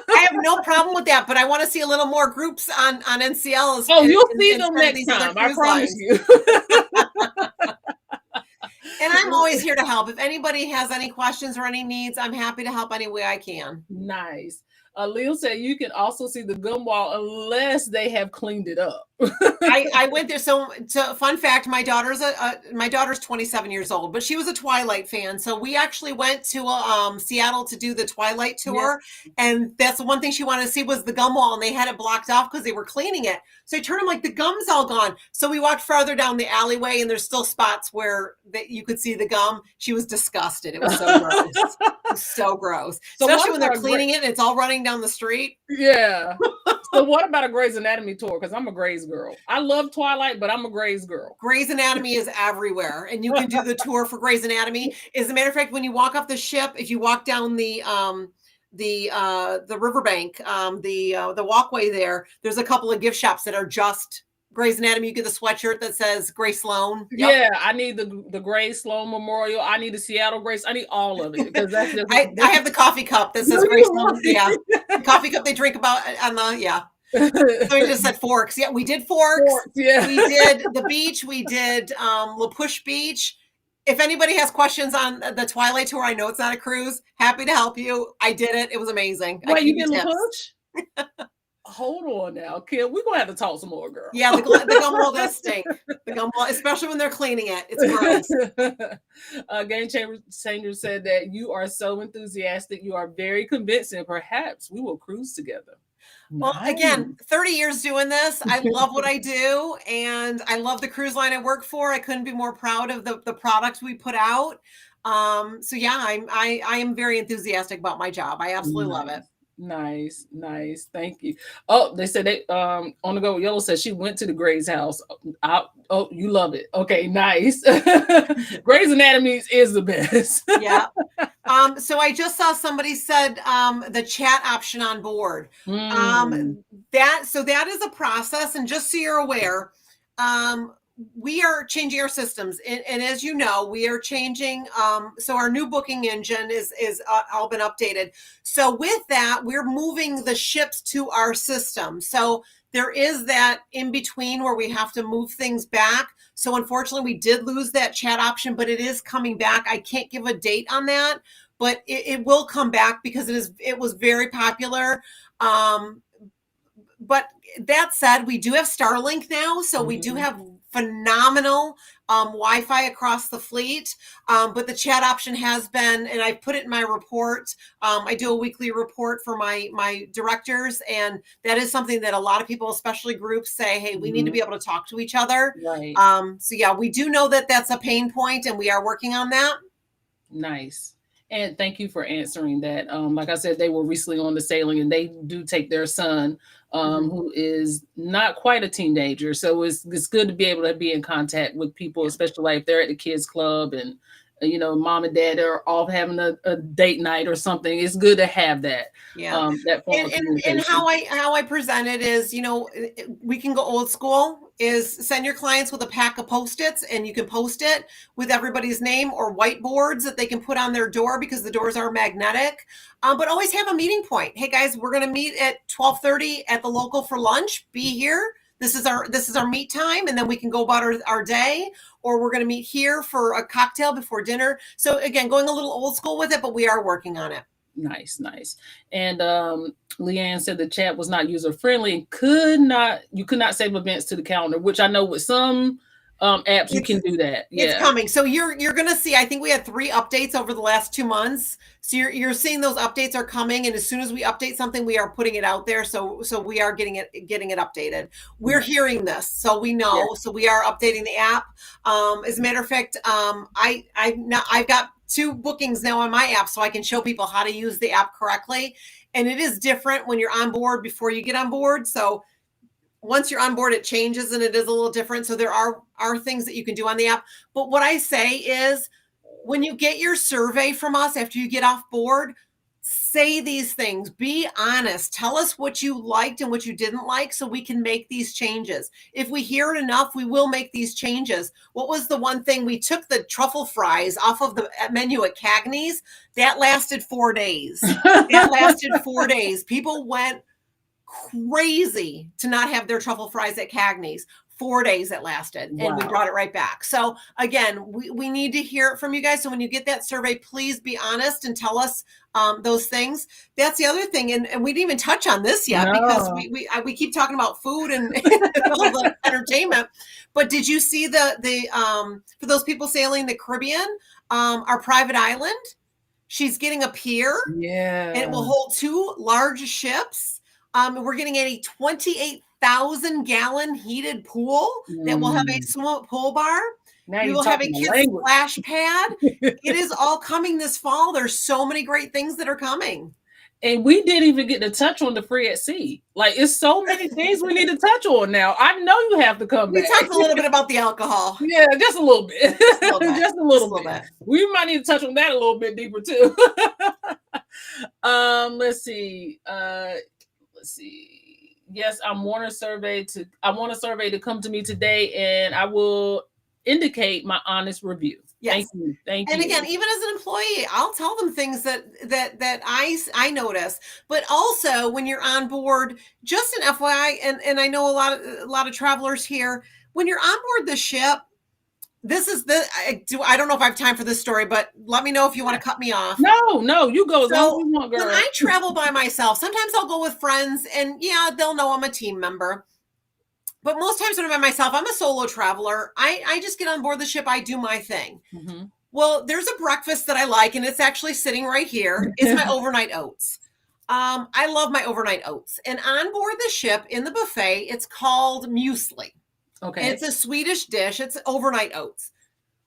I have no problem with that, but I want to see a little more groups on NCL. You'll see them next time. I promise you. And I'm always here to help. If anybody has any questions or any needs, I'm happy to help any way I can. Nice. Leo said you can also see the gum wall unless they have cleaned it up. I went there. So fun fact, my daughter's 27 years old, but she was a Twilight fan. So we actually went to Seattle to do the Twilight tour. Yeah. And that's the one thing she wanted to see was the gum wall, and they had it blocked off because they were cleaning it. So I turned them like, the gum's all gone. So we walked farther down the alleyway, and there's still spots where you could see the gum. She was disgusted. It was so gross. It was so gross. So especially when they're cleaning it and it's all running down the street. Yeah. So what about a Grey's Anatomy tour? Because I'm a Grey's girl. I love Twilight, but I'm a Grey's girl. Grey's Anatomy is everywhere, and you can do the tour for Grey's Anatomy. As a matter of fact, when you walk off the ship, if you walk down the riverbank, the walkway there's a couple of gift shops that are just Grey's Anatomy. You get the sweatshirt that says Grey Sloan. Yep. Yeah, I need the Grey Sloan Memorial. I need the Seattle Grace. I need all of it because that's just. I have the coffee cup that says Grey Sloan. Yeah, the coffee cup they drink about on the So we just said Forks. Yeah, we did Forks. Yeah, we did the beach. We did La Push Beach. If anybody has questions on the Twilight tour, I know it's not a cruise. Happy to help you. I did it. It was amazing. Wait, you did La Push? Hold on now, Kim. We're gonna have to talk some more, girl. Yeah, the gum wall does stink. The gum wall, especially when they're cleaning it. It's gross. Game Changer said that you are so enthusiastic. You are very convincing. Perhaps we will cruise together. Well, again, 30 years doing this. I love what I do, and I love the cruise line I work for. I couldn't be more proud of the product we put out. So yeah, I am very enthusiastic about my job. I absolutely love it. Nice. Thank you. Oh, they said they on the go. Yellow says she went to the Grey's house. Oh, you love it. Okay, nice. Grey's Anatomy is the best. Yeah. So I just saw somebody said the chat option on board. That is a process, and just so you're aware, we are changing our systems, and as you know, we are changing. So our new booking engine is all been updated. So with that, we're moving the ships to our system. So there is that in between where we have to move things back. So unfortunately, we did lose that chat option, but it is coming back. I can't give a date on that, but it will come back because it was very popular. But that said, we do have Starlink now, so we do have phenomenal Wi-Fi across the fleet. But the chat option has been, and I put it in my report. I do a weekly report for my directors, and that is something that a lot of people, especially groups, say, hey, we need to be able to talk to each other. Right. So yeah, we do know that that's a pain point, and we are working on that. Nice. And thank you for answering that. Like I said, they were recently on the sailing, and they do take their son, who is not quite a teenager. So it's good to be able to be in contact with people, especially like if they're at the kids club and mom and dad are off having a date night or something. It's good to have that. Yeah. That form And, of and communication. how I present it is, we can go old school, is send your clients with a pack of Post-its, and you can post it with everybody's name, or whiteboards that they can put on their door because the doors are magnetic. But always have a meeting point. Hey guys, we're going to meet at 12:30 at the local for lunch. Be here. This is our meet time, and then we can go about our day, or we're going to meet here for a cocktail before dinner. So again, going a little old school with it, but we are working on it. Nice. And Leanne said the chat was not user friendly. You could not save events to the calendar, which I know with some apps you can do that. Yeah. It's coming. So you're going to see, I think we had 3 updates over the last 2 months. So you're seeing those updates are coming, and as soon as we update something, we are putting it out there. So we are getting it updated. We're hearing this, so we know. Yeah. So we are updating the app. As a matter of fact, I've got 2 bookings now on my app, so I can show people how to use the app correctly. And it is different when you're on board before you get on board. So once you're on board, it changes and it is a little different. So there are things that you can do on the app. But what I say is, when you get your survey from us after you get off board, say these things. Be honest. Tell us what you liked and what you didn't like, so we can make these changes. If we hear it enough, we will make these changes. What was the one thing? We took the truffle fries off of the menu at Cagney's. That lasted 4 days. That lasted 4 days. People went crazy to not have their truffle fries at Cagney's. 4 days it lasted, and wow. We brought it right back. So again, we need to hear it from you guys. So when you get that survey, please be honest and tell us those things. That's the other thing, and we didn't even touch on this yet, because we keep talking about food and all the entertainment. But did you see the for those people sailing the Caribbean, our private island? She's getting a pier, and it will hold 2 large ships. We're getting a 28,000-gallon heated pool that will have a swim pool bar. Now we will have a kids splash pad. It is all coming this fall. There's so many great things that are coming. And we didn't even get to touch on the free at sea. Like, it's so many things we need to touch on now. I know you have to come back. We talked a little bit about the alcohol. Yeah, just a little bit. Just a little bit. We might need to touch on that a little bit deeper too. Let's see. Yes, I want a survey to come to me today, and I will indicate my honest review. Yes. Thank you. And again, even as an employee, I'll tell them things that I notice. But also, when you're on board, just an FYI, and I know a lot of travelers here, when you're on board the ship, I don't know if I have time for this story, but let me know if you want to cut me off. No, you go. So when I travel by myself, sometimes I'll go with friends, and yeah, they'll know I'm a team member. But most times when I'm by myself, I'm a solo traveler. I just get on board the ship. I do my thing. Mm-hmm. Well, there's a breakfast that I like, and it's actually sitting right here. It's my overnight oats. I love my overnight oats. And on board the ship in the buffet, it's called muesli. Okay. It's a Swedish dish. It's overnight oats.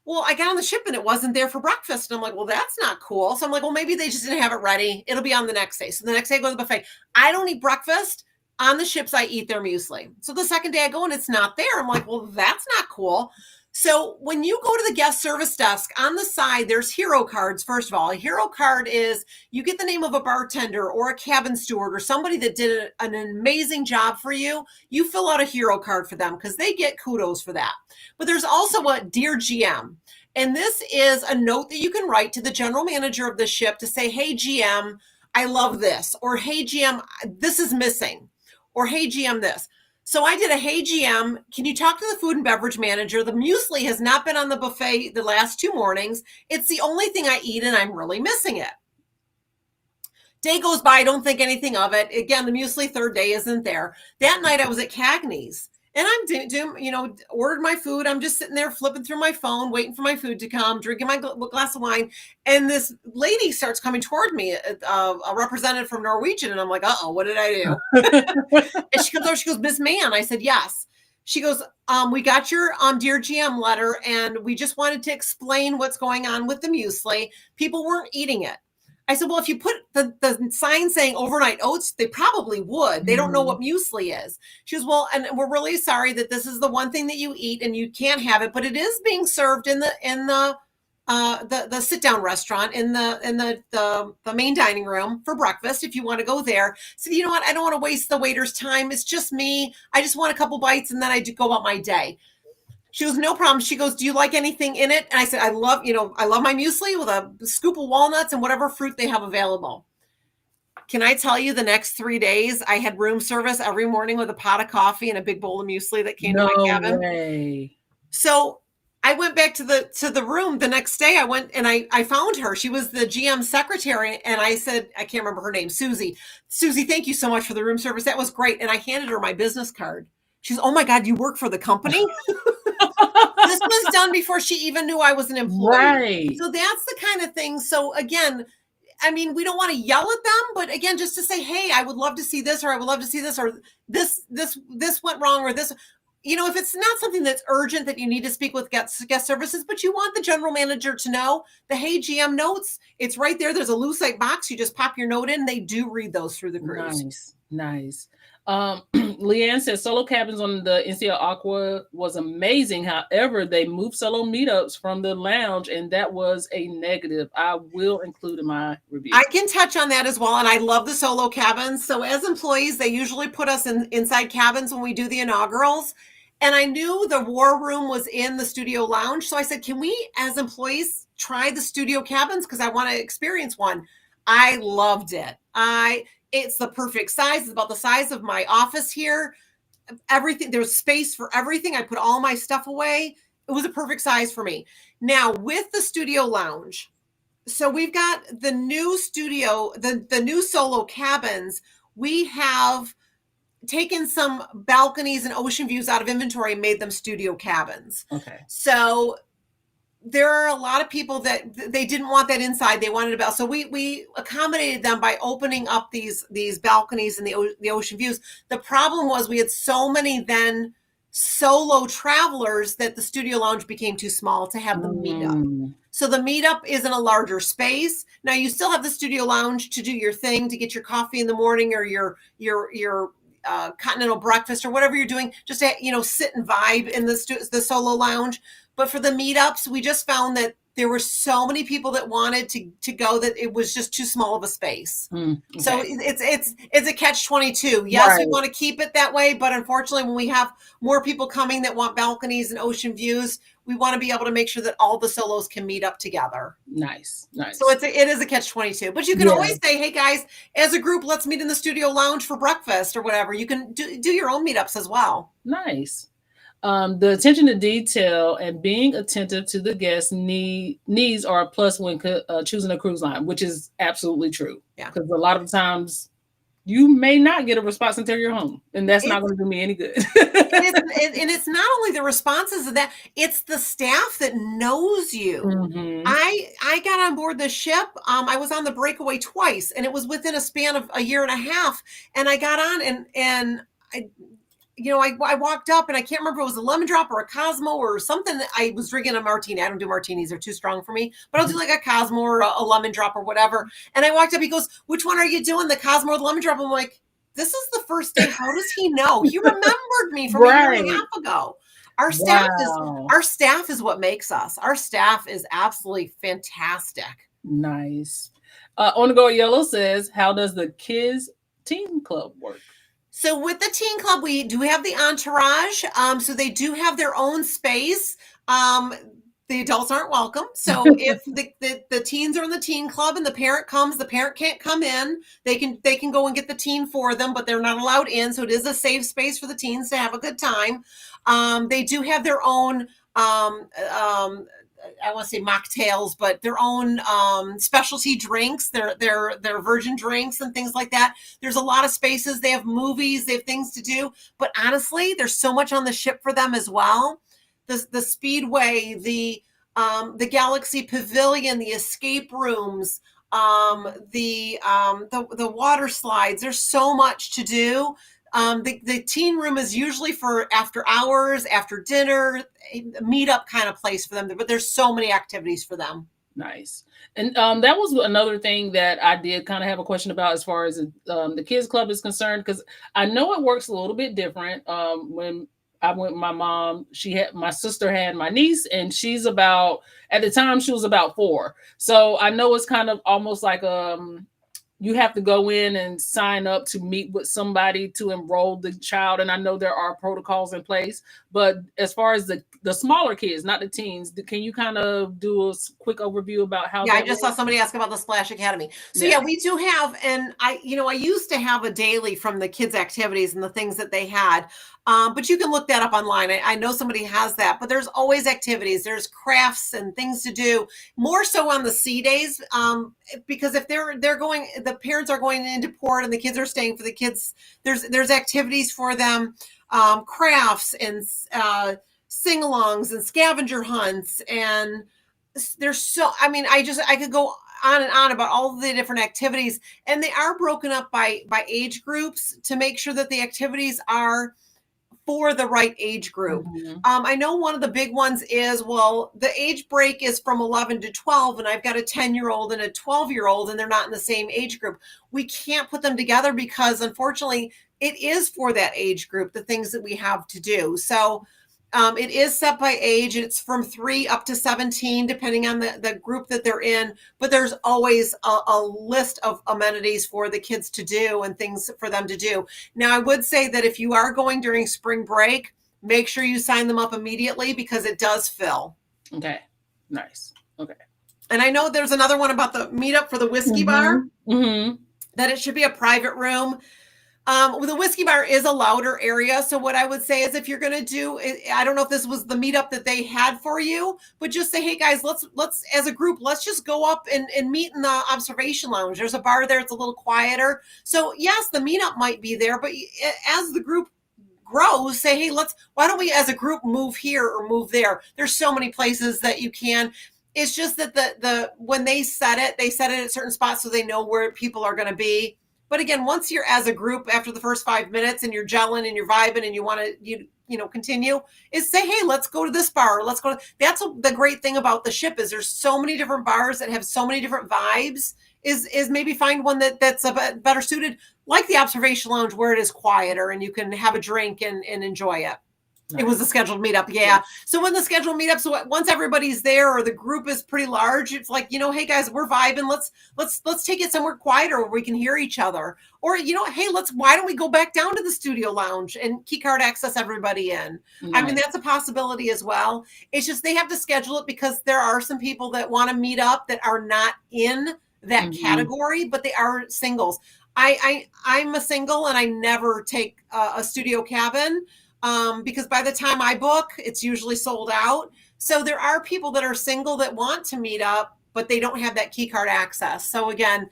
Well, I got on the ship and it wasn't there for breakfast. And I'm like, well, that's not cool. So I'm like, well, maybe they just didn't have it ready. It'll be on the next day. So the next day I go to the buffet. I don't eat breakfast. On the ships, I eat their muesli. So the second day I go and it's not there. I'm like, well, that's not cool. So when you go to the guest service desk, on the side, there's hero cards. First of all, a hero card is you get the name of a bartender or a cabin steward or somebody that did an amazing job for you. You fill out a hero card for them because they get kudos for that. But there's also a Dear GM. And this is a note that you can write to the general manager of the ship to say, hey, GM, I love this. Or hey, GM, this is missing. Or hey, GM, this. So I did a hey, GM, can you talk to the food and beverage manager? The muesli has not been on the buffet the last 2 mornings. It's the only thing I eat and I'm really missing it. Day goes by, I don't think anything of it. Again, the muesli third day isn't there. That night I was at Cagney's. And I'm ordered my food. I'm just sitting there flipping through my phone, waiting for my food to come, drinking my glass of wine. And this lady starts coming toward me, a representative from Norwegian. And I'm like, uh-oh, what did I do? And she comes over, she goes, Miss Mann. I said, yes. She goes, we got your Dear GM letter, and we just wanted to explain what's going on with the muesli. People weren't eating it. I said, well, if you put the sign saying overnight oats, they probably would. They don't know what muesli is. She goes, well, and we're really sorry that this is the one thing that you eat and you can't have it, but it is being served in the the sit down restaurant in the main dining room for breakfast if you want to go there. So you know what? I don't want to waste the waiter's time. It's just me. I just want a couple bites and then I do go about my day. She goes, no problem. She goes, do you like anything in it? And I said, I love my muesli with a scoop of walnuts and whatever fruit they have available. Can I tell you the next 3 days, I had room service every morning with a pot of coffee and a big bowl of muesli that came to my cabin. No way. So I went back to the room the next day. I went and I found her. She was the GM secretary. And I said, I can't remember her name, Susie. Susie, thank you so much for the room service. That was great. And I handed her my business card. She's, oh my God, you work for the company? This was done before she even knew I was an employee. Right. So that's the kind of thing. So again, I mean, we don't want to yell at them, but again, just to say, hey, I would love to see this, or I would love to see this, or this went wrong, or this, if it's not something that's urgent that you need to speak with guest services, but you want the general manager to know the hey GM notes, it's right there. There's a lucite box. You just pop your note in. They do read those through the cruise. Nice. Leanne says solo cabins on the NCL Aqua was amazing. However, they moved solo meetups from the lounge, and that was a negative. I will include in my review. I can touch on that as well, and I love the solo cabins. So as employees, they usually put us inside cabins when we do the inaugurals. And I knew the war room was in the studio lounge. So I said, can we, as employees, try the studio cabins? Because I want to experience one. I loved it. It's the perfect size. It's about the size of my office here. Everything, there's space for everything. I put all my stuff away. It was a perfect size for me. Now with the studio lounge, so we've got the new studio, the new solo cabins. We have taken some balconies and ocean views out of inventory and made them studio cabins. Okay. So there are a lot of people that they didn't want that inside. They wanted about, so we accommodated them by opening up these balconies and the ocean views. The problem was we had so many then solo travelers that the studio lounge became too small to have the meetup. So the meetup is in a larger space. Now you still have the studio lounge to do your thing, to get your coffee in the morning or your continental breakfast or whatever you're doing, just to, sit and vibe in the solo lounge. But for the meetups, we just found that there were so many people that wanted to go that it was just too small of a space. Okay. So it's a catch-22. Yes, right. We want to keep it that way, but unfortunately, when we have more people coming that want balconies and ocean views, we want to be able to make sure that all the solos can meet up together. Nice. So it is a catch-22. But you can always say, hey guys, as a group, let's meet in the studio lounge for breakfast or whatever. You can do your own meetups as well. Nice. The attention to detail and being attentive to the guests' needs are a plus when choosing a cruise line, which is absolutely true. Yeah. Because a lot of times you may not get a response until you're home, and that's not going to do me any good. and it's not only the responses of that, it's the staff that knows you. Mm-hmm. I got on board the ship. I was on the breakaway twice, and it was within a span of a year and a half. And I got on and I walked up and I can't remember if it was a lemon drop or a Cosmo or something. I was drinking a martini. I don't do martinis. They're too strong for me, but I'll do like a Cosmo or a lemon drop or whatever. And I walked up, he goes, which one are you doing? The Cosmo or the lemon drop? I'm like, this is the first day. How does he know? He remembered me from a year and a half ago. Our staff is what makes us. Our staff is absolutely fantastic. Nice. On the Go Yellow says, how does the kids team club work? So with the teen club, we do have the entourage. So they do have their own space. The adults aren't welcome. So if the teens are in the teen club and the parent comes, the parent can't come in. They can go and get the teen for them, but they're not allowed in. So it is a safe space for the teens to have a good time. They do have their own I want to say mocktails, but their own specialty drinks, their virgin drinks and things like that. There's a lot of spaces. They have movies, they have things to do. But honestly, there's so much on the ship for them as well. The Speedway, the Galaxy Pavilion, the escape rooms, the water slides. There's so much to do. The teen room is usually for after hours, after dinner, meetup kind of place for them, but there's so many activities for them. Nice. And that was another thing that I did kind of have a question about as far as the kids club is concerned, because I know it works a little bit different. When I went with my mom. My sister had my niece, and she's about, at the time she was about 4. So I know it's kind of almost like you have to go in and sign up to meet with somebody to enroll the child. And I know there are protocols in place, but as far as the smaller kids, not the teens, can you kind of do a quick overview about how Yeah, I that just works? saw somebody ask about the Splash Academy. So Yeah. yeah, we do have, and I used to have a daily from the kids' activities and the things that they had. But you can look that up online. I know somebody has that, but there's always activities. There's crafts and things to do, more so on the C days. Because if they're going, the parents are going into port and the kids are staying for the kids, there's activities for them, crafts and sing-alongs and scavenger hunts, and there's so, I mean, I could go on and on about all the different activities, and they are broken up by age groups to make sure that the activities are for the right age group. Mhm. I know one of the big ones is, well, the age break is from 11 to 12, and I've got a 10-year-old and a 12-year-old, and they're not in the same age group. We can't put them together because, unfortunately, it is for that age group, the things that we have to do. So it is set by age. It's from 3 up to 17, depending on the group that they're in. But there's always a list of amenities for the kids to do and things for them to do. Now, I would say that if you are going during spring break, make sure you sign them up immediately because it does fill. Okay. Nice. Okay. And I know there's another one about the meetup for the whiskey bar, that it should be a private room. The whiskey bar is a louder area. So what I would say is, if you're going to do, I don't know if this was the meetup that they had for you, but just say, hey guys, let's as a group, let's just go up and meet in the observation lounge. There's a bar there. It's a little quieter. So yes, the meetup might be there, but as the group grows, say, hey, why don't we as a group move here or move there? There's so many places that you can. It's just that when they set it at certain spots so they know where people are going to be. But again, once you're as a group after the first 5 minutes and you're gelling and you're vibing and you want to continue, is say, hey, let's go to this bar. Let's go. That's the great thing about the ship is there's so many different bars that have so many different vibes. Is maybe find one that's a better suited, like the observation lounge, where it is quieter and you can have a drink and enjoy it. Nice. It was a scheduled meetup. Yeah. So when the scheduled meetup, so once everybody's there or the group is pretty large, it's like, hey guys, we're vibing. Let's take it somewhere quieter where we can hear each other. Or, hey, why don't we go back down to the studio lounge and key card access everybody in? Nice. I mean, that's a possibility as well. It's just, they have to schedule it because there are some people that want to meet up that are not in that category, but they are singles. I'm a single and I never take a studio cabin. Because by the time I book, it's usually sold out. So there are people that are single that want to meet up, but they don't have that key card access. So again,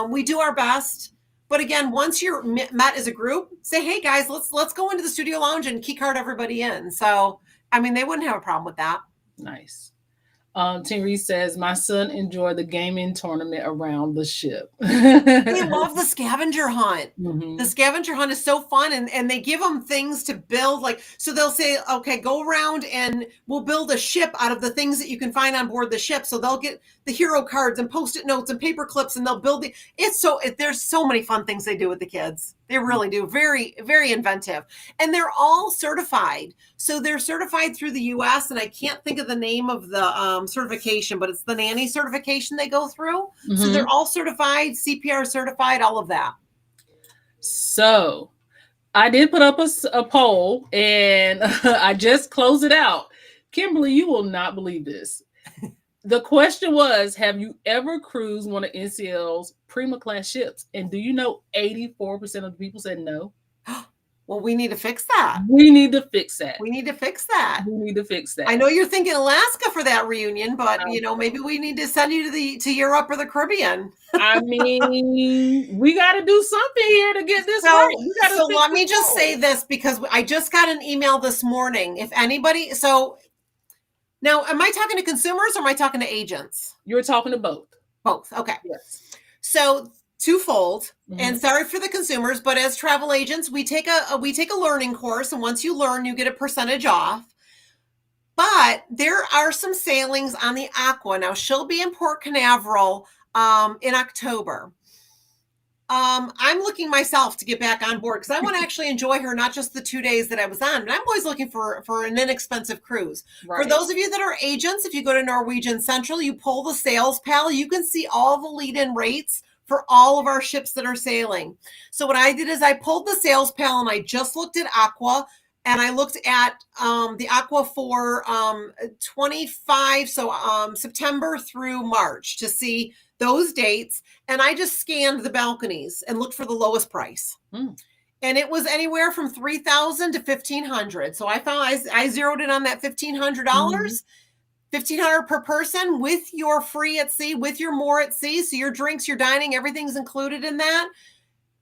we do our best. But again, once you're met as a group, say, hey guys, let's go into the studio lounge and key card everybody in. So, I mean, they wouldn't have a problem with that. Nice. Terry says, my son enjoyed the gaming tournament around the ship. They love the scavenger hunt. Mm-hmm. The scavenger hunt is so fun, and they give them things to build. Like, so they'll say, okay, go around and we'll build a ship out of the things that you can find on board the ship. So they'll get the hero cards and Post-it notes and paper clips, and they'll build there's so many fun things they do with the kids. They really do. Very, very inventive. And they're all certified. So they're certified through the US, and I can't think of the name of the certification, but it's the nanny certification they go through. Mm-hmm. So they're all certified, CPR certified, all of that. So I did put up a poll, and I just closed it out. Kimberly, you will not believe this. The question was, have you ever cruised one of NCL's Prima Class ships? And do you know 84% of the people said no? Well, we need to fix that. We need to fix that. We need to fix that. We need to fix that. I know you're thinking Alaska for that reunion, but maybe we need to send you to Europe or the Caribbean. I mean, we got to do something here to get this right. So let me just say this, because I just got an email this morning. If anybody, now, am I talking to consumers or am I talking to agents? You're talking to both. Both. Okay. Yes. So twofold, and sorry for the consumers, but as travel agents, we take a learning course, and once you learn, you get a percentage off. But there are some sailings on the Aqua. Now, she'll be in Port Canaveral in October. I'm looking myself to get back on board because I want to actually enjoy her, not just the 2 days that I was on, but I'm always looking for an inexpensive cruise. Right. For those of you that are agents, if you go to Norwegian Central, you pull the sales pal, you can see all the lead-in rates for all of our ships that are sailing. So what I did is I pulled the sales pal and I just looked at Aqua, and I looked at the Aqua for 25, so September through March, to see those dates. And I just scanned the balconies and looked for the lowest price. Mm. And it was anywhere from $3,000 to $1,500. So I found I zeroed in on that $1,500. $1,500 per person with your free at sea, with your more at sea. So your drinks, your dining, everything's included in that.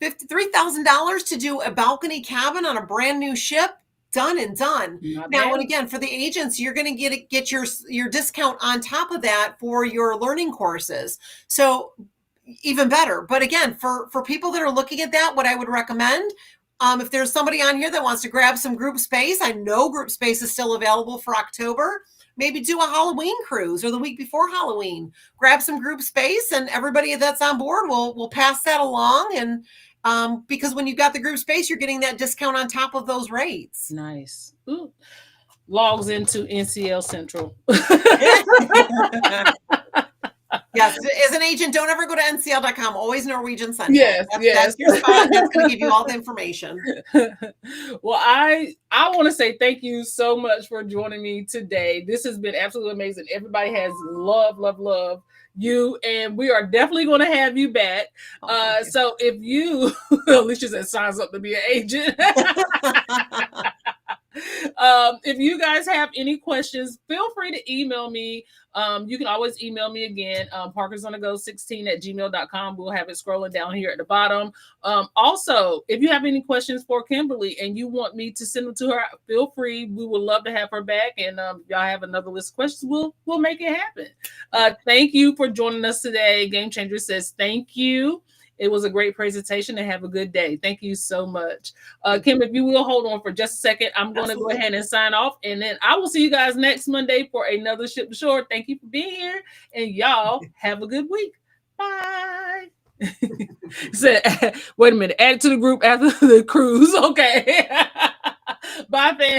$3,000 to do a balcony cabin on a brand new ship. Done and done. Now, and again, for the agents, you're going to get your discount on top of that for your learning courses. So even better. But again, for people that are looking at that, what I would recommend, if there's somebody on here that wants to grab some group space, I know group space is still available for October. Maybe do a Halloween cruise or the week before Halloween. Grab some group space, and everybody that's on board will pass that along. And because when you've got the group space, you're getting that discount on top of those rates. Nice. Ooh. Logs into NCL Central. Yes, as an agent, don't ever go to ncl.com. Always Norwegian Central. Yes, that's your spot. That's going to give you all the information. Well, I want to say thank you so much for joining me today. This has been absolutely amazing. Everybody has love you, and we are definitely going to have you back. So if you, Alicia said, signs up to be an agent. If you guys have any questions, feel free to email me. You can always email me again, parkersonthego16@gmail.com. We'll have it scrolling down here at the bottom. Also, if you have any questions for Kimberly and you want me to send them to her, feel free. We would love to have her back. And if y'all have another list of questions, we'll make it happen. Thank you for joining us today. Game Changer says thank you. It was a great presentation, and have a good day. Thank you so much. Kim, if you will hold on for just a second, I'm going to go ahead and sign off, and then I will see you guys next Monday for another Ship to Shore. Thank you for being here, and y'all have a good week. Bye. Wait a minute. Add it to the group after the cruise. Okay. Bye, fans.